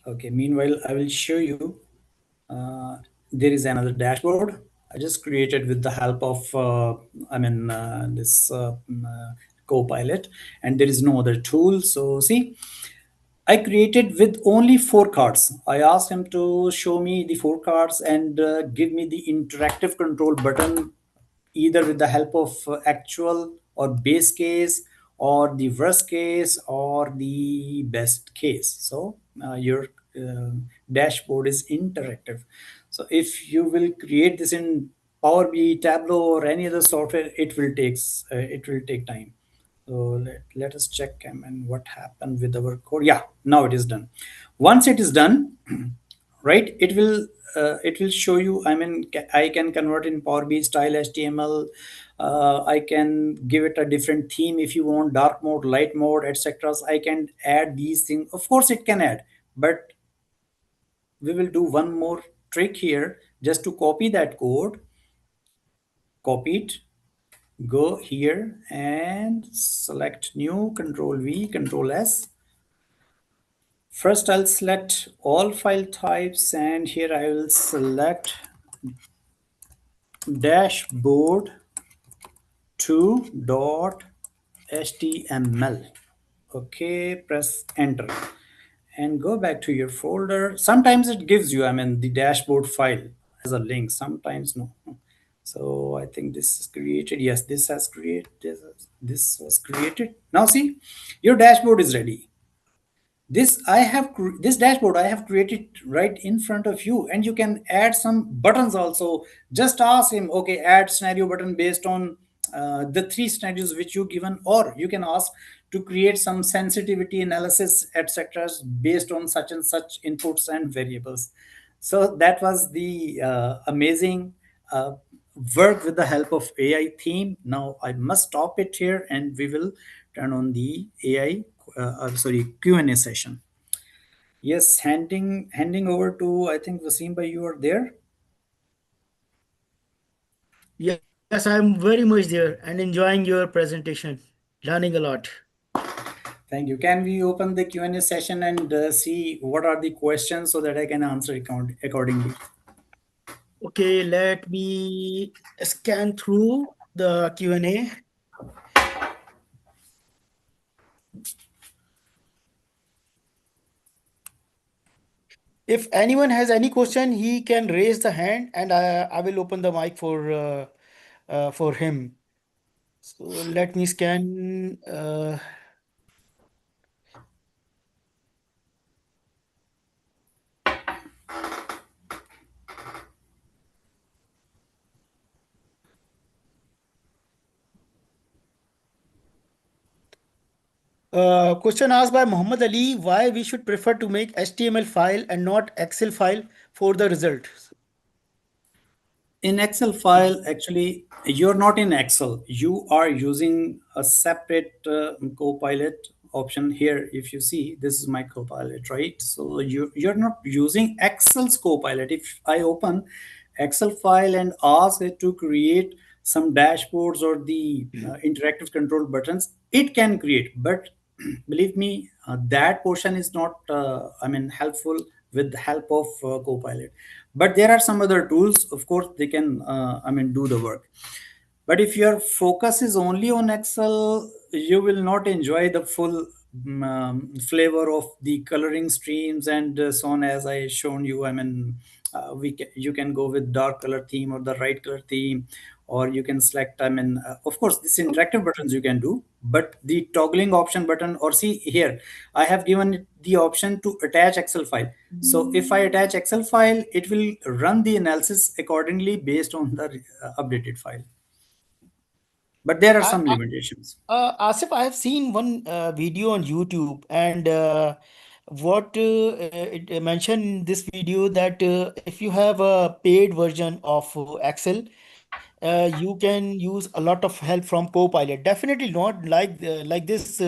Okay, meanwhile, I will show you. There is another dashboard I just created with the help of, this Copilot, and there is no other tool. So see, I created with only 4 cards. I asked him to show me the 4 cards and give me the interactive control button, either with the help of actual or base case, or the worst case, or the best case. So your dashboard is interactive. So if you will create this in Power BI, Tableau, or any other software, it will take time. So let us check and what happened with our code. Yeah, now it is done. Once it is done, right, it will show you. I mean, I can convert in Power BI style HTML. I can give it a different theme if you want, dark mode, light mode, etc. I can add these things. Of course, it can add, but we will do one more trick here, just to copy that code. Copy it, go here and select new, Control V, Control S. First I'll select all file types, and here I will select dashboard 2.html. okay, press enter and go back to your folder. Sometimes it gives you, I mean, the dashboard file as a link, sometimes no. So I think this is created. Yes, this has created. This was created. Now see, your dashboard is ready. This dashboard I have created right in front of you, and you can add some buttons also. Just ask him, okay, add scenario button based on the 3 scenarios which you given, or you can ask to create some sensitivity analysis, etc., based on such and such inputs and variables. So that was the amazing work with the help of AI theme. Now I must stop it here and we will turn on the AI, Q&A session. Yes, handing over to, I think, Wasim bhai, you are there. Yes, I'm very much there and enjoying your presentation, learning a lot. Thank you. Can we open the Q&A session and see what are the questions so that I can answer accordingly? Okay, let me scan through the Q&A. If anyone has any question, he can raise the hand and I will open the mic for him. So let me scan. Question asked by Muhammad Ali, why we should prefer to make HTML file and not Excel file for the result? In Excel file, actually, you're not in Excel. You are using a separate Copilot option here. If you see, this is my Copilot, right? So you're not using Excel's Copilot. If I open Excel file and ask it to create some dashboards or the interactive control buttons, it can create. But believe me, that portion is not, helpful with the help of Copilot. But there are some other tools, of course, they can, do the work. But if your focus is only on Excel, you will not enjoy the full flavor of the coloring streams and so on, as I shown you. You can go with dark color theme or the right color theme, or you can select, of course, this interactive buttons you can do, but the toggling option button, or see here, I have given it the option to attach Excel file. So if I attach Excel file, it will run the analysis accordingly based on the updated file. But there are some limitations. Asif, I have seen one video on YouTube, and what it mentioned in this video that if you have a paid version of Excel, you can use a lot of help from Copilot. Definitely not like this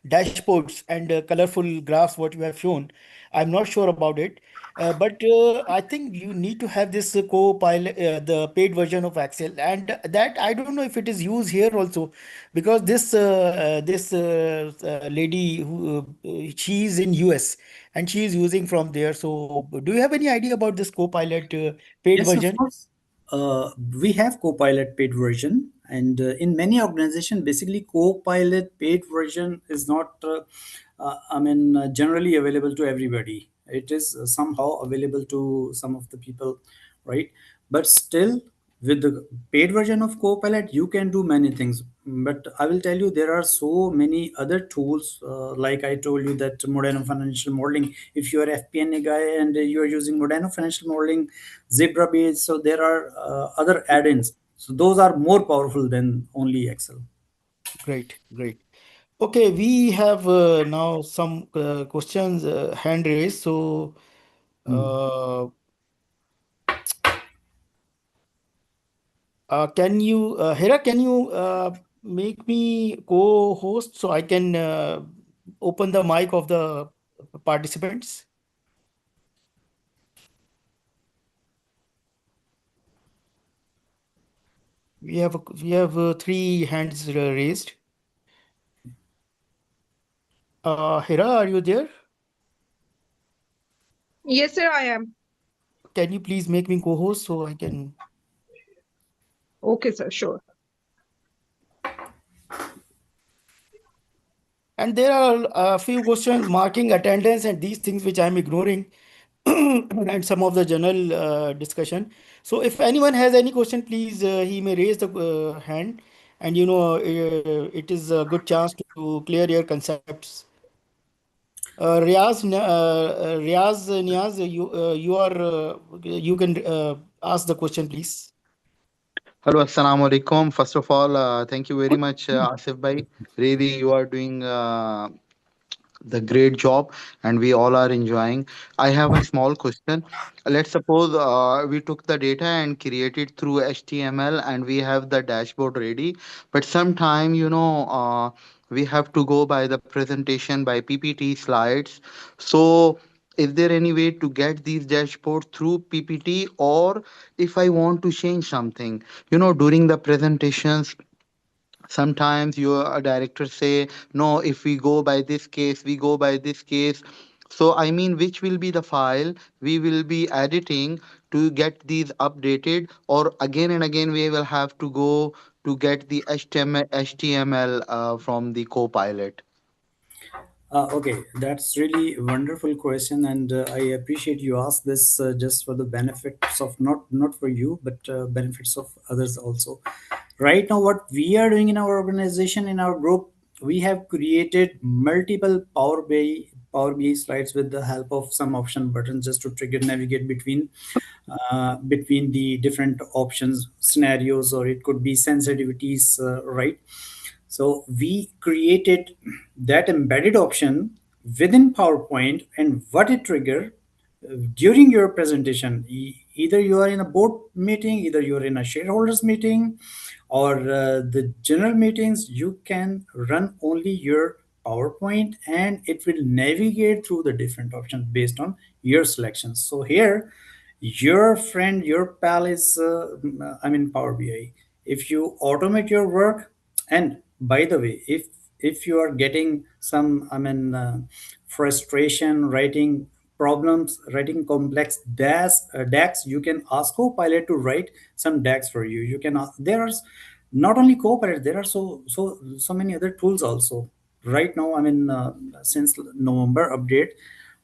dashboards and colorful graphs what you have shown. I'm not sure about it, but I think you need to have this Copilot, the paid version of Excel, and that I don't know if it is used here also, because this lady who she is in US and she is using from there. So, do you have any idea about this Copilot paid Yes, of version? course. We have Copilot paid version, and in many organizations, basically Copilot paid version is not, generally available to everybody. It is somehow available to some of the people, right? But still, with the paid version of Copilot, you can do many things. But I will tell you, there are so many other tools. Like I told you, that Modano Financial Modeling. If you are FP&A guy and you are using Modano Financial Modeling, Zebra Base, so there are other add-ins. So those are more powerful than only Excel. Great, great. Okay, we have now some questions hand raised. So, uh, Hira, can you make me co-host so I can open the mic of the participants? We have three hands raised. Hira, are you there? Yes, sir, I am. Can you please make me co-host so I can? Okay, sir, sure. And there are a few questions marking attendance and these things which I'm ignoring, and some of the general discussion. So if anyone has any question, please he may raise the hand, and it is a good chance to clear your concepts. Riaz Niaz, you can ask the question, please. Hello, Assalamu alaikum. First of all, thank you very much, Asif Bhai. Really, you are doing the great job, and we all are enjoying. I have a small question. Let's suppose we took the data and created through HTML, and we have the dashboard ready. But sometime, we have to go by the presentation by PPT slides. So, is there any way to get these dashboards through PPT, or if I want to change something, during the presentations? Sometimes your director say, no, if we go by this case, we go by this case. So I mean, which will be the file we will be editing to get these updated, or again and again we will have to go to get the HTML from the copilot? Okay, that's really a wonderful question, and I appreciate you asked this just for the benefits of not for you, but benefits of others also. Right now, what we are doing in our organization, in our group, we have created multiple Power BI slides with the help of some option buttons just to trigger navigate between the different options scenarios, or it could be sensitivities, right? So we created that embedded option within PowerPoint, and what it trigger during your presentation. Either you are in a board meeting, either you are in a shareholders meeting, or the general meetings, you can run only your PowerPoint, and it will navigate through the different options based on your selections. So here, your friend, your pal is, Power BI. If you automate your work, and by the way, if you are getting some, frustration writing problems, writing complex DAX, you can ask Copilot to write some DAX for you. You can there are not only Copilot, there are so many other tools also. Right now, since November update,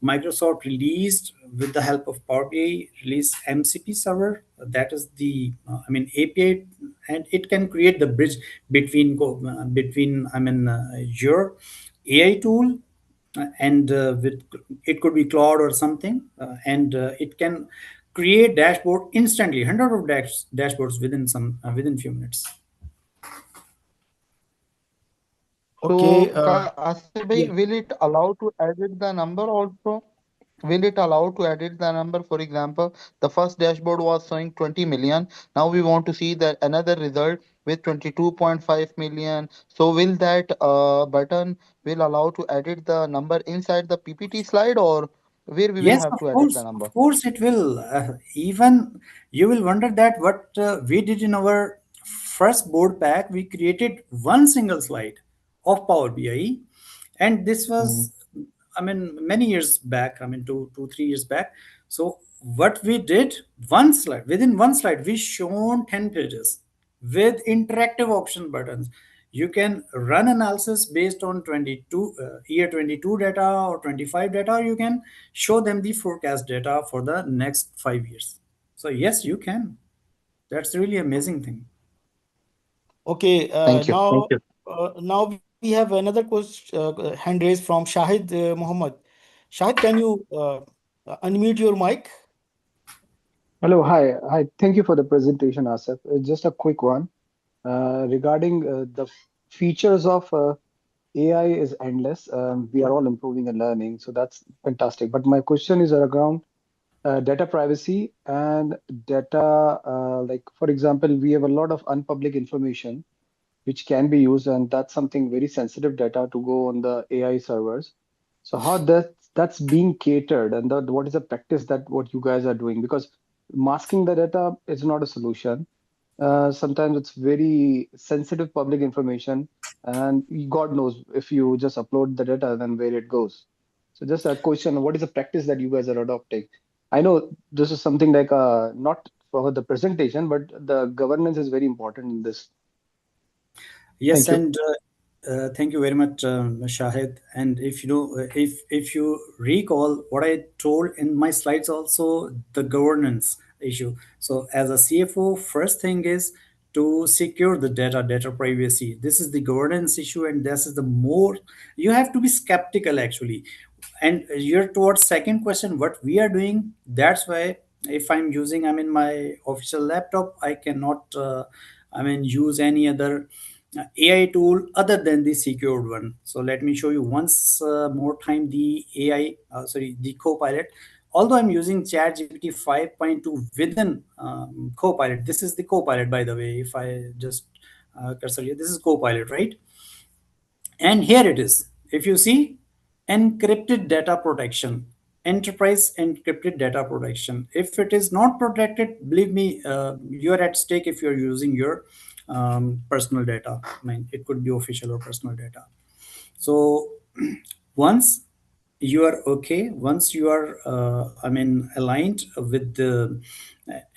Microsoft released, with the help of Power BI, released MCP server. That is the API, and it can create the bridge between your AI tool, and with it could be Claude or something, and it can create dashboard instantly, hundred of dashboards within few minutes. Okay. So, Asif bhai, Yeah. will it allow to edit the number also? Will it allow to edit the number? For example, the first dashboard was showing 20 million. Now we want to see that another result with 22.5 million. So will that button will allow to edit the number inside the PPT slide, or where we will Yes, have to edit the number? of course it will. Even you will wonder that what we did in our first board pack, we created one single slide of Power BI, and this Mm. was, many years back. 2 3 years back. So what we did, one slide within one slide, we shown 10 pages with interactive option buttons. You can run analysis based on 22 year 22 data or 25 data, or you can show them the forecast data for the next 5 years. So yes, you can. That's really amazing thing. Okay. Thank you. Thank you. Now we have another hand raised from Shahid Mohammed. Shahid, can you unmute your mic? Hello, hi. Hi. Thank you for the presentation, Asif. Just a quick one. Regarding the features of AI is endless. We are all improving and learning, so that's fantastic. But my question is around data privacy and data, like for example, we have a lot of unpublic information which can be used, and that's something very sensitive data to go on the AI servers. So how that's being catered, and what is the practice that what you guys are doing? Because masking the data is not a solution. Sometimes it's very sensitive public information, and God knows if you just upload the data, then where it goes. So just a question, what is the practice that you guys are adopting? I know this is something like not for the presentation, but the governance is very important in this. Yes, Thank you. and thank you very much, Shahid. And if you know, if you recall what I told in my slides, also the governance issue. So as a CFO, first thing is to secure the data privacy. This is the governance issue, and this is the more you have to be skeptical actually. And you're towards second question, what we are doing. That's why if I'm using, my official laptop, I cannot, use any other AI tool other than the secured one. So let me show you once more time the the Copilot. Although I'm using ChatGPT 5.2 within Copilot, this is the Copilot, by the way. If I just cursor here, this is Copilot, right? And here it is. If you see, encrypted data protection, enterprise encrypted data protection. If it is not protected, believe me, you're at stake if you're using your personal data. I mean, it could be official or personal data. So once you are okay, once you are, aligned with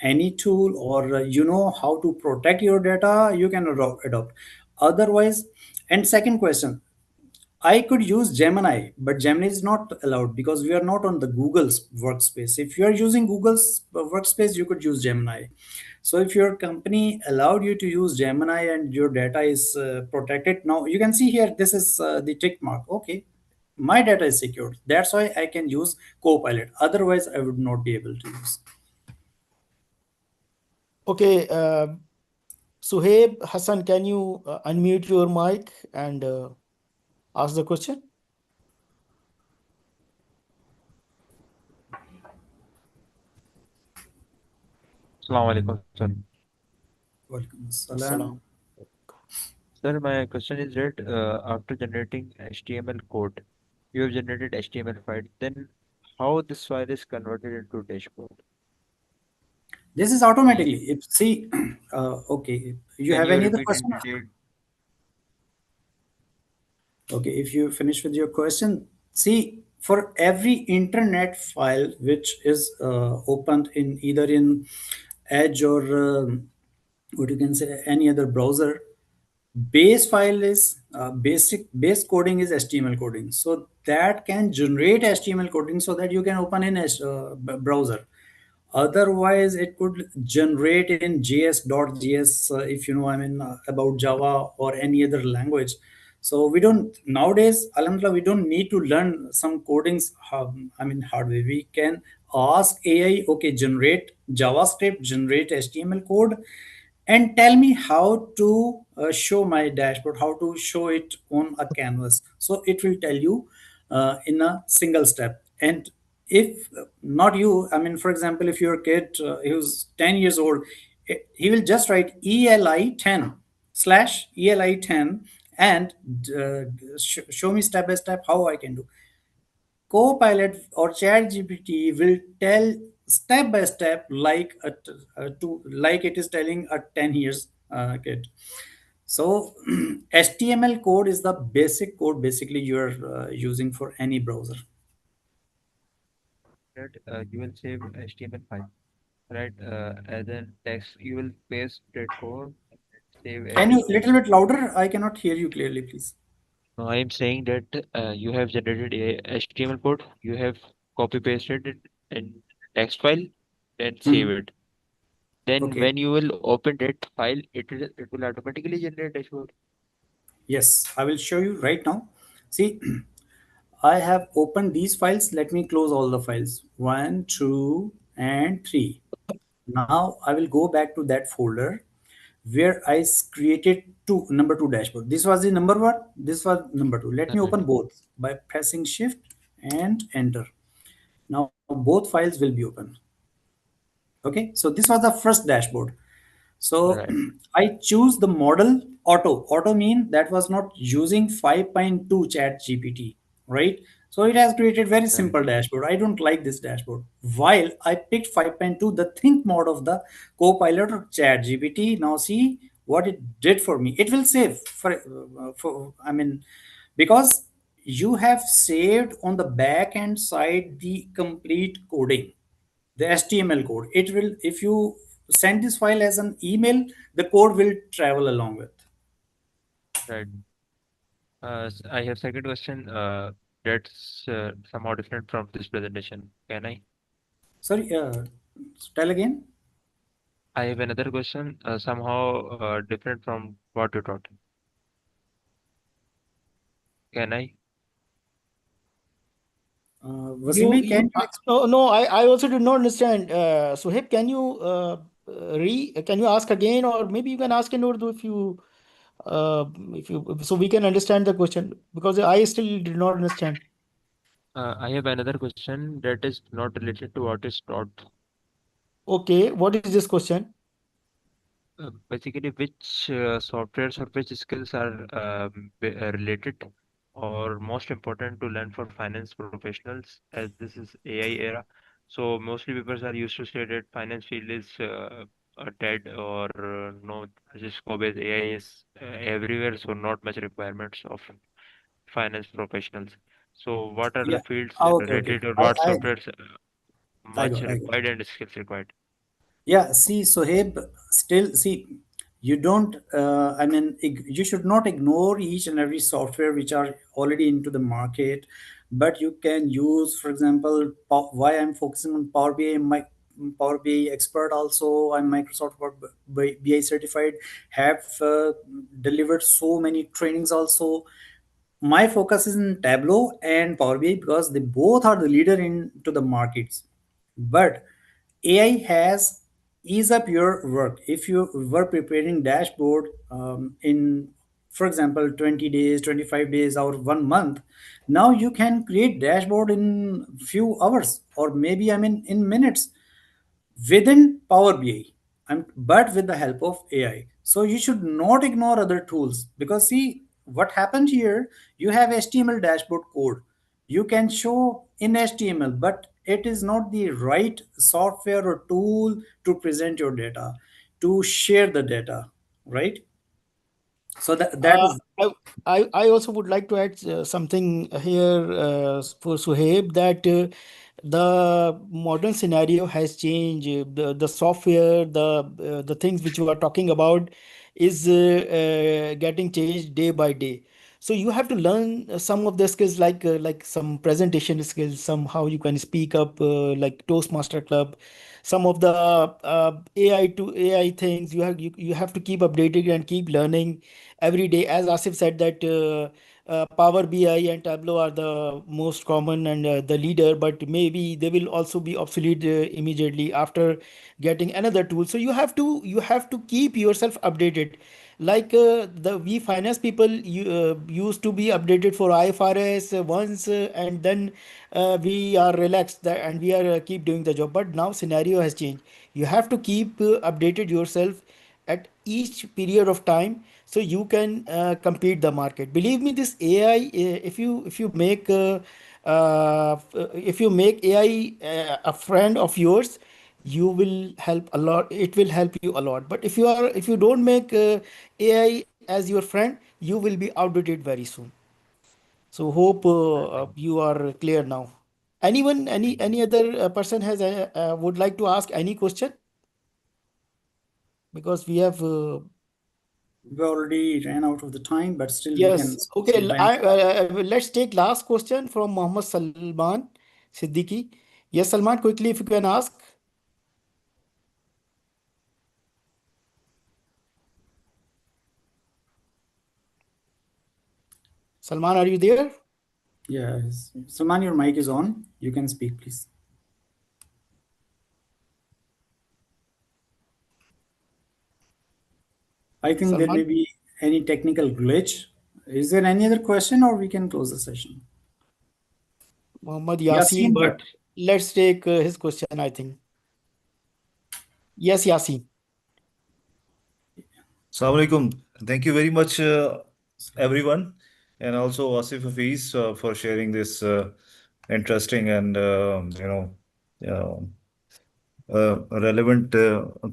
any tool, or you know how to protect your data, you can adopt. Otherwise, and second question, I could use Gemini, but Gemini is not allowed because we are not on the Google's workspace. If you are using Google's workspace, you could use Gemini. So if your company allowed you to use Gemini and your data is protected, now you can see here, this is the tick mark. Okay, my data is secured. That's why I can use Copilot. Otherwise, I would not be able to use. Okay, Suhaib Hassan, can you unmute your mic and ask the question? Assalamu alaikum, sir. Welcome. Assalam. Sir, my question is that after generating HTML code, you have generated HTML file, then how this file is converted into dashboard? This is automatically. If see, okay, you Can have you any other repeat question? in detail? Okay, if you finish with your question, see, for every internet file which is opened in either in Edge or what you can say any other browser, base file is base coding is HTML coding. So that can generate HTML coding so that you can open in a browser. Otherwise, it could generate in JS.js, if you know, about Java or any other language. So we don't nowadays, Alhamdulillah, we don't need to learn some codings. Hardware. We can ask AI, okay, generate JavaScript, generate HTML code, and tell me how to show my dashboard, how to show it on a canvas. So it will tell you in a single step. And if not you, for example, if your kid who's 10 years old, he will just write ELI10 / ELI10 and show me step by step how I can do. Copilot or ChatGPT will tell step by step like like it is telling a 10 years kid. So HTML code is the basic code basically you're using for any browser. That you will save HTML file, right? As in text, you will paste that code, save. Can you little bit louder? I cannot hear you clearly, please. No, I am saying that you have generated a HTML code, you have copy pasted it in text file, then save it. Then Okay. when you will open that file, it will automatically generate dashboard. Yes, I will show you right now. See, I have opened these files. Let me close all the files. 1, 2, and 3. Now I will go back to that folder where I created number 2 dashboard. This was the number 1. This was number 2. Let me open both by pressing Shift and Enter. Now both files will be open. Okay, so this was the first dashboard. So Right. I choose the model auto. Auto mean that was not using 5.2 ChatGPT, right? So it has created very simple dashboard. I don't like this dashboard. While I picked 5.2, the think mode of the Copilot or ChatGPT. Now see what it did for me. It will save because you have saved on the back end side the complete coding, the HTML code. It will, if you send this file as an email, the code will travel along with. Right. I have second question. That's somehow different from this presentation. Can I? Sorry, tell again. I have another question, somehow different from what you taught. Can I? Wasimi, can you no, I also did not understand. Suhaib, can you ask again, or maybe you can ask in Urdu if you If you so we can understand the question, because I still did not understand. I have another question that is not related to what is taught. Okay, what is this question? Basically, which softwares or which skills are related or most important to learn for finance professionals, as this is AI era. So mostly people are used to say that finance field is dead, or no, just scope as AI is everywhere, so not much requirements of finance professionals. So what are the Yeah. fields Okay, okay. related, or what I softwares I much got, I got. required and skills required? Yeah, see, Sohaib, still, see, you don't, I mean, you should not ignore each and every software which are already into the market, but you can use, for example, why I'm focusing on Power BI, my Power BI expert also, I'm Microsoft Power BI certified, have delivered so many trainings also. My focus is in Tableau and Power BI because they both are the leader into the markets. But AI has ease up your work. If you were preparing dashboard in, for example, 20 days, 25 days, or 1 month, now you can create dashboard in few hours, or maybe in minutes within Power BI, but with the help of AI. So you should not ignore other tools, because see what happened here. You have HTML dashboard code. You can show in HTML, but it is not the right software or tool to present your data, to share the data, right? So that Uh, is I also would like to add something here for Suhaib, that the modern scenario has changed. The software, the things which you are talking about is getting changed day by day. So you have to learn some of the skills, like some presentation skills, somehow you can speak up, like Toastmaster Club, some of the AI to AI things. You have to keep updated and keep learning every day. As Asif said, that Power BI and Tableau are the most common and the leader, but maybe they will also be obsolete immediately after getting another tool. So you have to keep yourself updated. Like the we finance people used to be updated for IFRS once, and then we are relaxed that, and we are keep doing the job. But now scenario has changed. You have to keep updated yourself at each period of time, so you can compete the market. Believe me, this AI, if you make AI a friend of yours, you will help a lot. It will help you a lot. But if you don't make AI as your friend, you will be outdated very soon. So hope you are clear now. Anyone, any other person has would like to ask any question, because we have we already ran out of the time, but still we can yes. squeeze Okay. some time. Let's take last question from Mohammed Salman Siddiqui. Yes, Salman, quickly, if you can ask. Salman, are you there? Yes, Salman, your mic is on. You can speak, please. I think there may Salman, be any technical glitch. Is there any other question, or we can close the session? Muhammad Yasin Yasin, Bhatt. but let's take his question, I think. Yes, Yasin. Assalamu alaikum. Thank you very much, everyone, and also Asif Hafiz for sharing this interesting and relevant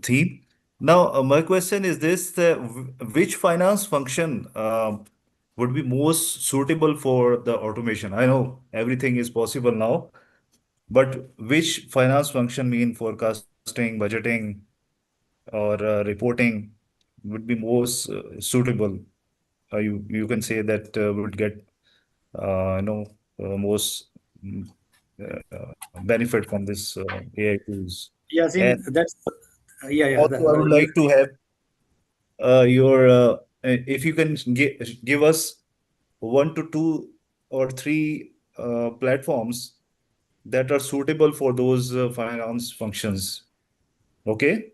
theme. Now, my question is this: which finance function would be most suitable for the automation? I know everything is possible now, but which finance function, mean forecasting, budgeting, or reporting, would be most suitable? You can say that would get most mm, benefit from this AI tools. Yasin, And that's yeah. also, I would like to have your if you can give us 1 to 2 or 3 platforms that are suitable for those finance functions. Okay.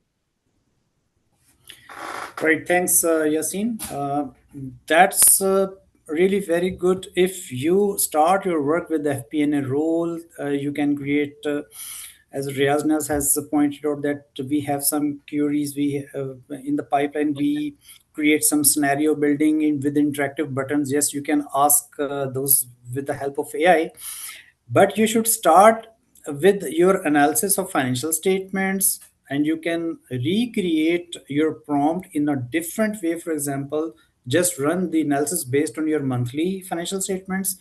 Right. Thanks, Yasin. That's really very good. If you start your work with the FP&A role, you can create, as Riaznas has pointed out, that we have some queries. We in the pipeline we create some scenario building with interactive buttons. Yes, you can ask those with the help of AI, but you should start with your analysis of financial statements, and you can recreate your prompt in a different way. For example, just run the analysis based on your monthly financial statements,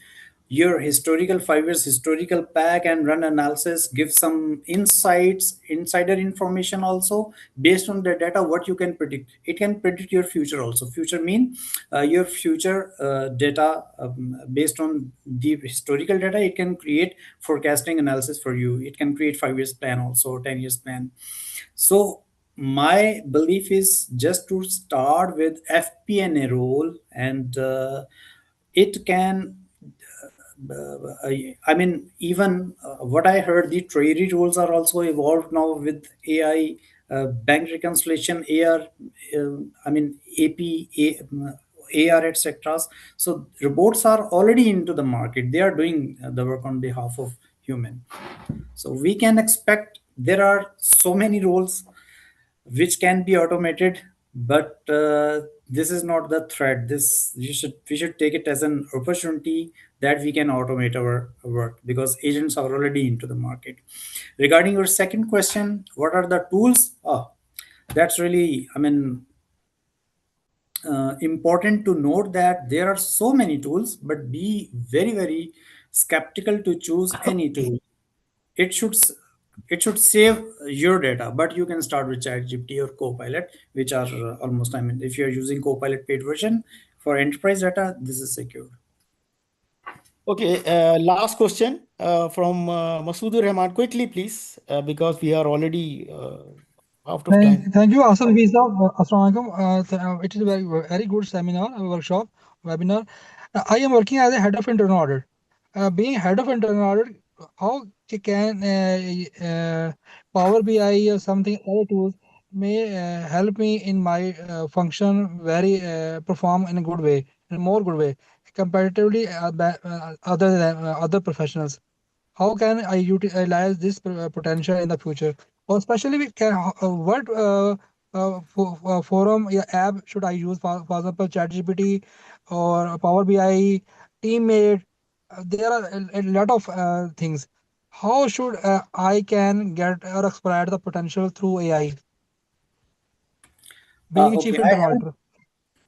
your historical 5 years historical pack, and run analysis, give some insights, insider information also. Based on the data, what you can predict, it can predict your future also. Future mean your future data, based on the historical data, it can create forecasting analysis for you. It can create 5 years plan, also 10 years plan. So my belief is just to start with FP&A role, and it can I mean, even what I heard, the treasury rules are also evolved now with AI, bank reconciliation, AR, I mean, AP, AR, etc. So robots are already into the market. They are doing the work on behalf of human. So we can expect there are so many roles which can be automated, but this is not the threat. This we should take it as an opportunity that we can automate our work, because agents are already into the market. Regarding your second question, what are the tools? Oh, that's really, I mean, important to note that there are so many tools, but be very, very skeptical to choose any tool. It should it should save your data, but you can start with ChatGPT or Copilot, which are almost, I mean, if you're using Copilot paid version for enterprise data, this is secure. Okay, last question from Masoodur Rahman. Quickly, please, because we are already out of time. Thank you, Asaf Visa. Assalamualaikum. It is a very good seminar, workshop, webinar. I am working as a head of internal audit. Being head of internal audit, how can Power BI or something other tools may help me in my function very perform in a good way, in a more good way, comparatively other than other professionals? How can I utilize this potential in the future? Or especially we can, what forum app should I use? For example, ChatGPT or Power BI, Teammate. There are a lot of things. How should I can get or exploit the potential through AI? Being a Okay, chief internal auditor.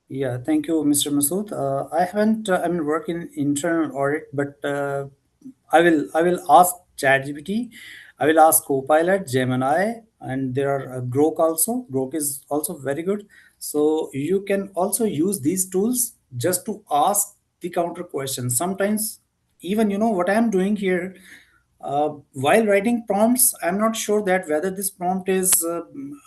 yeah, thank you, Mr. Masood. I haven't, I mean, work in internal audit, but I will ask ChatGPT, I will ask Copilot, Gemini, and there are Grok also. Grok is also very good. So you can also use these tools just to ask the counter questions. Sometimes, even, you know what I'm doing here, while writing prompts, I'm not sure that whether this prompt is,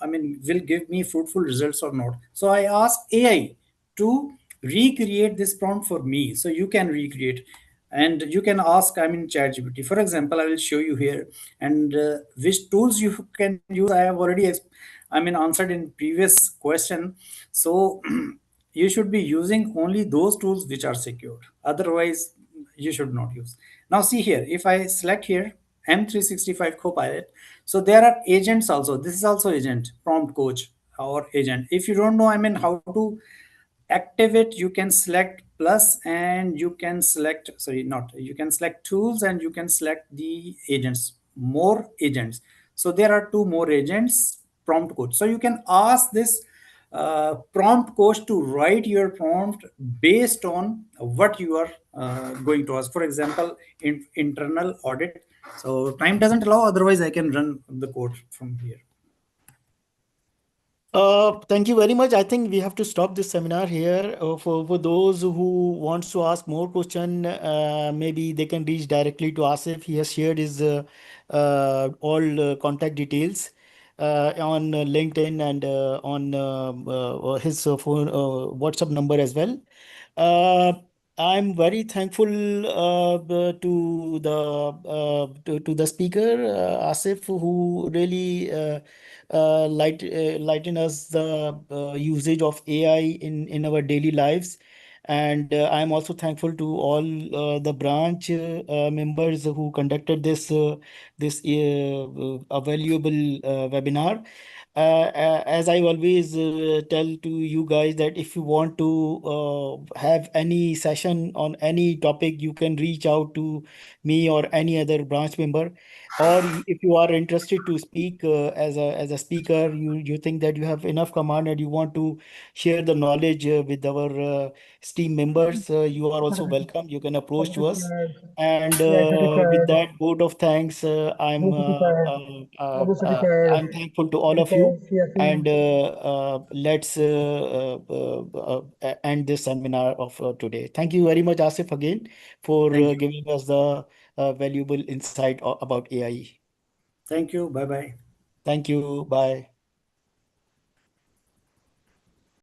I mean, will give me fruitful results or not. So I ask AI to recreate this prompt for me. So you can recreate, and you can ask, I mean, ChatGPT. For example, I will show you here, and which tools you can use. I have already, I mean, answered in previous question. So you should be using only those tools which are secure. Otherwise, you should not use. Now see here, if I select here M365 Copilot, so there are agents also. This is also agent, prompt coach or agent. If you don't know, I mean, how to activate, you can select plus, and you can select, sorry, not, you can select tools, and you can select the agents, more agents. So there are two more agents, prompt coach. So you can ask this prompt coach to write your prompt based on what you are going to ask. For example, in internal audit. So time doesn't allow, otherwise I can run the code from here. Thank you very much. I think we have to stop this seminar here. For those who wants to ask more question, maybe they can reach directly to Asif. He has shared his all contact details on LinkedIn and on his phone WhatsApp number as well. I'm very thankful to the speaker Asif, who really lighten us the usage of AI in our daily lives. And I'm also thankful to all the branch members who conducted this a valuable webinar. As I always tell to you guys that if you want to have any session on any topic, you can reach out to me or any other branch member. Or if you are interested to speak as a speaker, you think that you have enough command and you want to share the knowledge with our team members, you are also welcome. You can approach to us. And with that vote of thanks, I'm thankful to all of you. And let's end this seminar of today. Thank you very much, Asif, again for Thank you. giving us the valuable insight about AI. Thank you. Bye bye. Thank you. Bye.